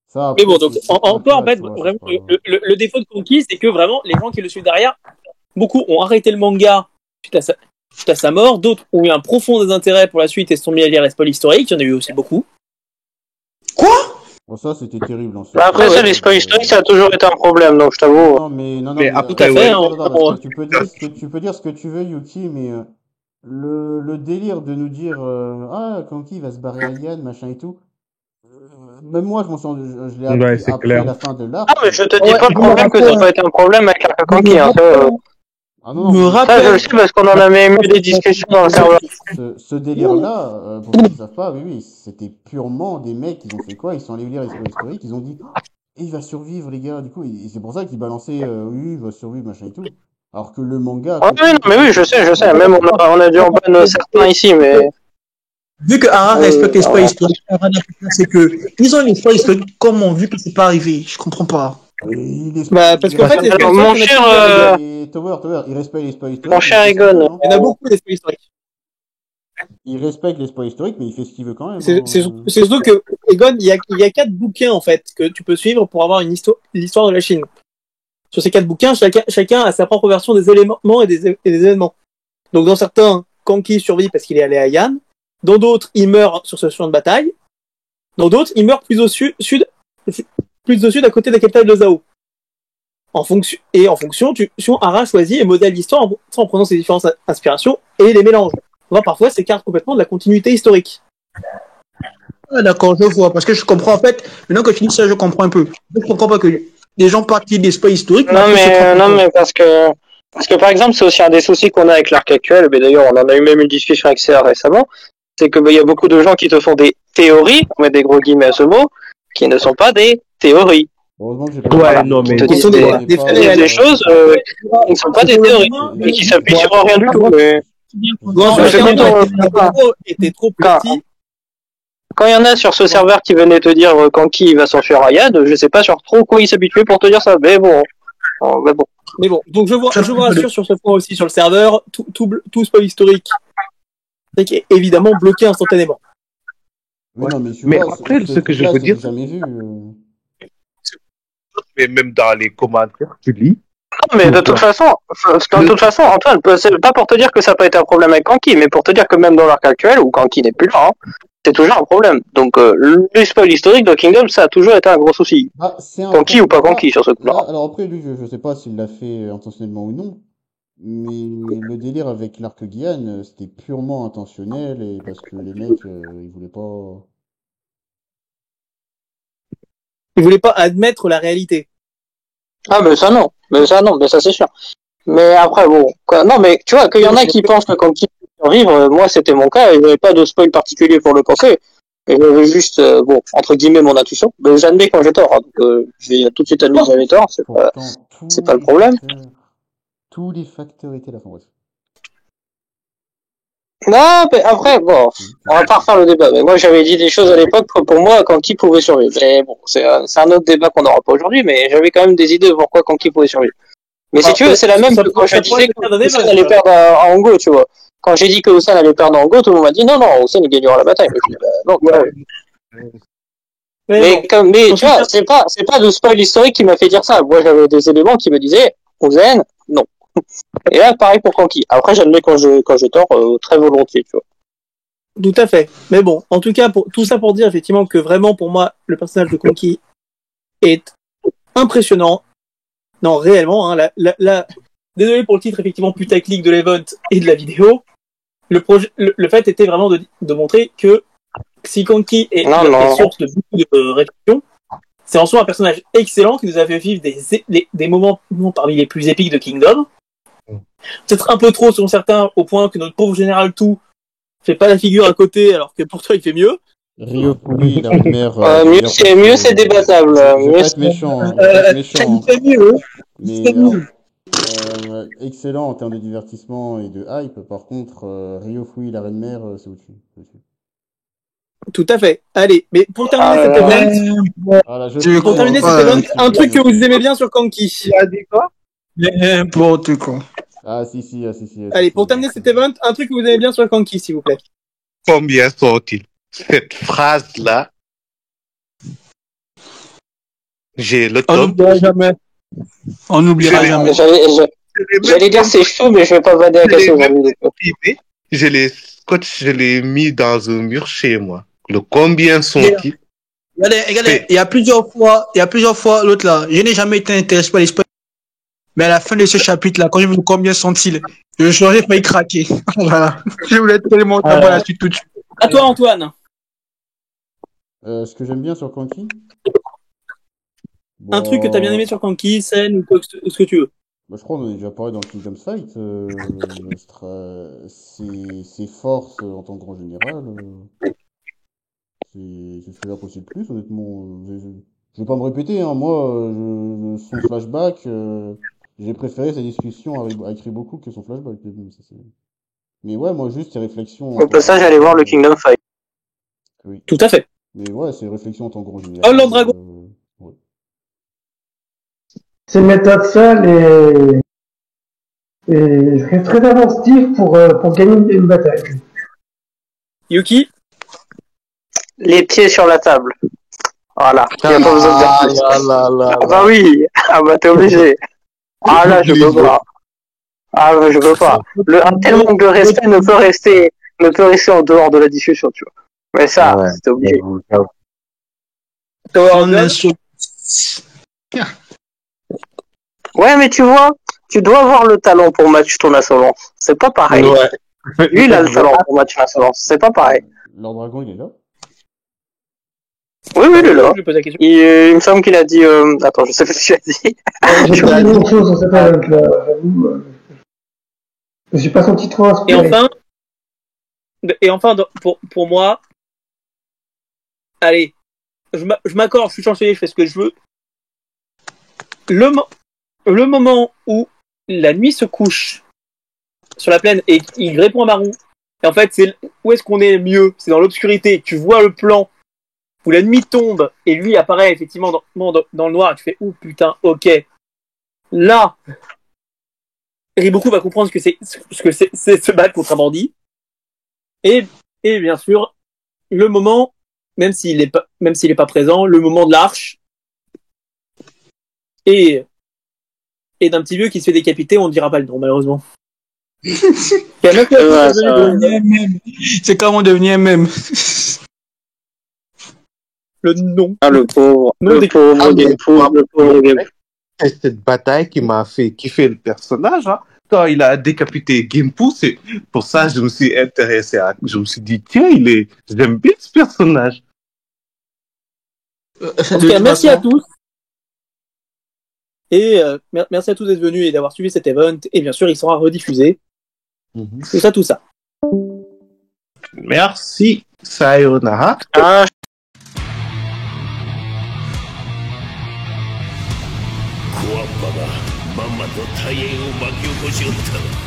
Ça, mais après, bon, donc, encore, en cas, fait, tu vois, ça, vraiment, c'est pas... le défaut de Kanki, c'est que vraiment, les gens qui le suivent derrière, beaucoup ont arrêté le manga suite à sa mort, d'autres ont eu un profond désintérêt pour la suite et se sont mis à lire les spoils historiques, il y en a eu aussi beaucoup. Bon, ça, c'était terrible, ensuite. Bah après, ça, les spoils historiques, ça a toujours été un problème, donc je t'avoue. Non, Mais mais après, Tout à fait, attends, hein, parce que tu peux dire ce que tu veux, Yuki, mais le délire de nous dire ah, Kanki va se barrer à Yann, machin et tout. Même moi, je l'ai ouais, appris c'est après clair. la fin de l'arc. Ah, mais je te dis Ouais, pas le je me problème que ça n'a rappelle, pas été un problème avec l'arc Kanki, hein. Ah non, me non, Ça, je le rappelle. sais parce qu'on en a même eu des discussions dans le serveur. ce délire-là, pour ceux qui savent pas, oui, c'était purement des mecs qui ont fait quoi? Ils sont allés lire les spoils historiques, ils ont dit et il va survivre, les gars, du coup, et c'est pour ça qu'ils balançaient oui, il va survivre, machin et tout. Alors que le manga Ouais, oui, non, mais oui, je sais. Même on a dû en ban certains ici, mais. Vu que Ara respecte les spoils Ouais. historiques, Ara n'a plus c'est que ils ont les spoils historiques comme on vu que c'est pas arrivé. Je comprends pas. Bah, parce qu'en fait, les spoils Mon historiques, cher, Tower, il respecte les spoils historiques. mon cher Egon. il y en a beaucoup des spoils historiques. Il respecte les spoils historiques, mais il fait ce qu'il veut quand même. C'est surtout que, Egon, il y a 4 bouquins, en fait, que tu peux suivre pour avoir l'histoire de la Chine. Sur ces 4 bouquins, chacun a sa propre version des éléments et des événements. Donc, dans certains, Kanki survit parce qu'il est allé à Yann. Dans d'autres, il meurt sur ce champ de bataille. Dans d'autres, il meurt plus au sud, à côté de la capitale de Zhao. En fonction, Ara choisit et modèle l'histoire en prenant ses différentes inspirations et les mélange. Parfois, s'écarte complètement de la continuité historique. Ah, d'accord, je vois. Parce que je comprends en fait. Maintenant que tu dis ça, je comprends un peu. Je comprends pas que les gens partent des spoils historiques. Non, mais parce que par exemple, c'est aussi un des soucis qu'on a avec l'arc actuel. Mais d'ailleurs, on en a eu même une discussion avec CA récemment. C'est que il y a beaucoup de gens qui te font des théories, on met des gros guillemets à ce mot, qui ne sont pas des théories. Heureusement que j'ai pas Ouais, non, mais. Ce sont des choses qui ne sont pas des théories et qui s'appuient sur rien du tout. Mais... était trop petit. Quand il y en a sur ce serveur qui venait te dire Kanki va s'enfuir à Yad, je sais pas sur trop quoi il s'habituait pour te dire ça, mais bon. Mais bon, donc je vous rassure sur ce point aussi sur le serveur, tout spoil historique est évidemment bloqué instantanément. Mais après, ce que je veux dire, jamais vu. Mais même dans les commentaires, tu lis. Non, mais de toute façon, Antoine, c'est pas pour te dire que ça n'a pas été un problème avec Kanki, mais pour te dire que même dans l'arc actuel, où Kanki n'est plus là, c'est toujours un problème. Donc, les spoils historiques de Kingdom, ça a toujours été un gros souci. Kanki ou pas Kanki sur ce coup-là. Alors après, lui, je sais pas s'il l'a fait intentionnellement ou non, mais le délire avec l'arc Guyane, c'était purement intentionnel et parce que les mecs, ils voulaient pas. Il voulait pas admettre la réalité. Ah, mais ça non, mais ça c'est sûr. Mais après, bon, quoi, non, mais tu vois, qu'il y en a qui pensent que quand ils survivre, moi c'était mon cas, et j'avais pas de spoil particulier pour le penser. Et j'avais juste, bon, entre guillemets, mon intuition. Mais j'admets quand j'ai tort, hein, donc je vais tout de suite admettre que j'avais tort, c'est pas le problème. Tous les facteurs étaient là. Enfin, bref. Non, mais après, bon, on va pas refaire le débat. Mais moi, j'avais dit des choses à l'époque que pour moi, Kanki pouvait survivre. Mais bon, c'est un autre débat qu'on n'aura pas aujourd'hui, mais j'avais quand même des idées de pourquoi Kanki pouvait survivre. Mais si tu veux, c'est la même que quand je disais que Osan allait perdre à Hongo, tu vois. Quand j'ai dit que Osan allait perdre à Hongo, tout le monde m'a dit non, Osan il gagnera la bataille. Je dis, non, mais tu vois, c'est pas de spoil historique qui m'a fait dire ça. Moi, j'avais des éléments qui me disaient, Osan, non. Et là, pareil pour Kanki. Après, j'admets quand j'ai tort, très volontiers, tu vois. Tout à fait. Mais bon, en tout cas, tout ça pour dire effectivement que vraiment, pour moi, le personnage de Kanki est impressionnant. Non, réellement, hein, désolé pour le titre effectivement putaclic de l'event et de la vidéo. Le fait était vraiment de montrer que si Kanki est source de beaucoup de réflexion, c'est en soi un personnage excellent qui nous a fait vivre des moments parmi les plus épiques de Kingdom. Peut-être un peu trop selon certains, au point que notre pauvre général Tout fait pas la figure à côté, alors que pour toi il fait mieux. Rio Furi, la mère. mieux c'est débattable. Mieux c'est méchant. C'est mieux. Mais excellent en termes de divertissement et de hype. Par contre, Rio Furi, la reine mère, c'est au-dessus. Tout à fait. Allez, mais pour terminer cet event, un truc que vous aimez bien sur Kanki. Il a dit quoi? N'importe quoi. Ah si. Allez, pour terminer cet event, un truc que vous aimez bien sur Kanki, s'il vous plaît. Combien sont-ils? Cette phrase-là, j'ai le On temps. n'oubliera jamais. On n'oubliera jamais. J'allais dire c'est chaud, mais je vais pas vanner à casser aujourd'hui. Je l'ai mis dans un mur chez moi. Le combien sont-ils? Regardez, il y a plusieurs fois, l'autre là, je n'ai jamais été intéressé par les spoils. Mais à la fin de ce chapitre-là, quand je me dis combien sont-ils, je j'aurais failli craquer. Voilà. Je voulais tellement savoir la suite tout de suite. À toi, Antoine. Ce que j'aime bien sur Kanki. Un truc que t'as bien aimé sur Kanki, scène ou ce que tu veux. Je crois qu'on en a déjà parlé dans le Kingdom Fight. Ses forces en tant que grand général. C'est ce que j'apprécie le plus, honnêtement. Je vais pas me répéter, hein. Moi, son flashback, j'ai préféré sa discussion avec Riboku que son flashback. Mais ouais, moi, juste ses réflexions. Au passage, j'allais voir le Kingdom Fight. Oui. Tout à fait. Mais ouais, ses réflexions en tant que grand général. Oh, Lord Dragon. Ouais. Ses méthodes seules et très inventif pour gagner une bataille. Yuki. Les pieds sur la table. Voilà. Il n'y a pas besoin de dire plus. Ah bah oui. Ah bah t'es obligé. Ah là, je peux pas. Ah bah je peux pas. Un tel manque de respect ne peut rester en dehors de la discussion, tu vois. Mais ça, c'est obligé. Ouais, mais tu vois, tu dois avoir le talent pour match ton insolence. C'est pas pareil. Ouais. Lui, il a le talent pour match l'insolence. C'est pas pareil. Lord Dragon, il est là? Oui, il est là. Il me semble qu'il a dit... Attends, je sais pas ce qu'il a dit. J'ai pas dit grand-chose sur cette event-là, j'avoue. Je suis pas senti trop inspiré. Et enfin, pour moi... Allez, je m'accorde, je suis chancelier, je fais ce que je veux. Le moment où la nuit se couche sur la plaine et il répond à Marron, et en fait, c'est où est-ce qu'on est mieux? C'est dans l'obscurité, tu vois le plan où la nuit tombe et lui apparaît effectivement dans le noir et tu fais « Ouh putain, ok ». Là, Riboku va comprendre ce que c'est se battre contre un bandit. Et bien sûr, le moment, même s'il est pas présent, le moment de l'arche et d'un petit vieux qui se fait décapiter, on ne dira pas le nom malheureusement. C'est comment devenir même. Le nom. Ah, le pauvre. Le pauvre Game. C'est cette bataille qui m'a fait kiffer le personnage, hein. Quand il a décapité Gimpu, c'est pour ça que je me suis intéressé je me suis dit, tiens, j'aime bien ce personnage. En tout cas, merci à tous. Et merci à tous d'être venus et d'avoir suivi cet event. Et bien sûr, il sera rediffusé. Tout ça. Merci. Sayonara. コアッパがまんまと大変を巻き起こしおった。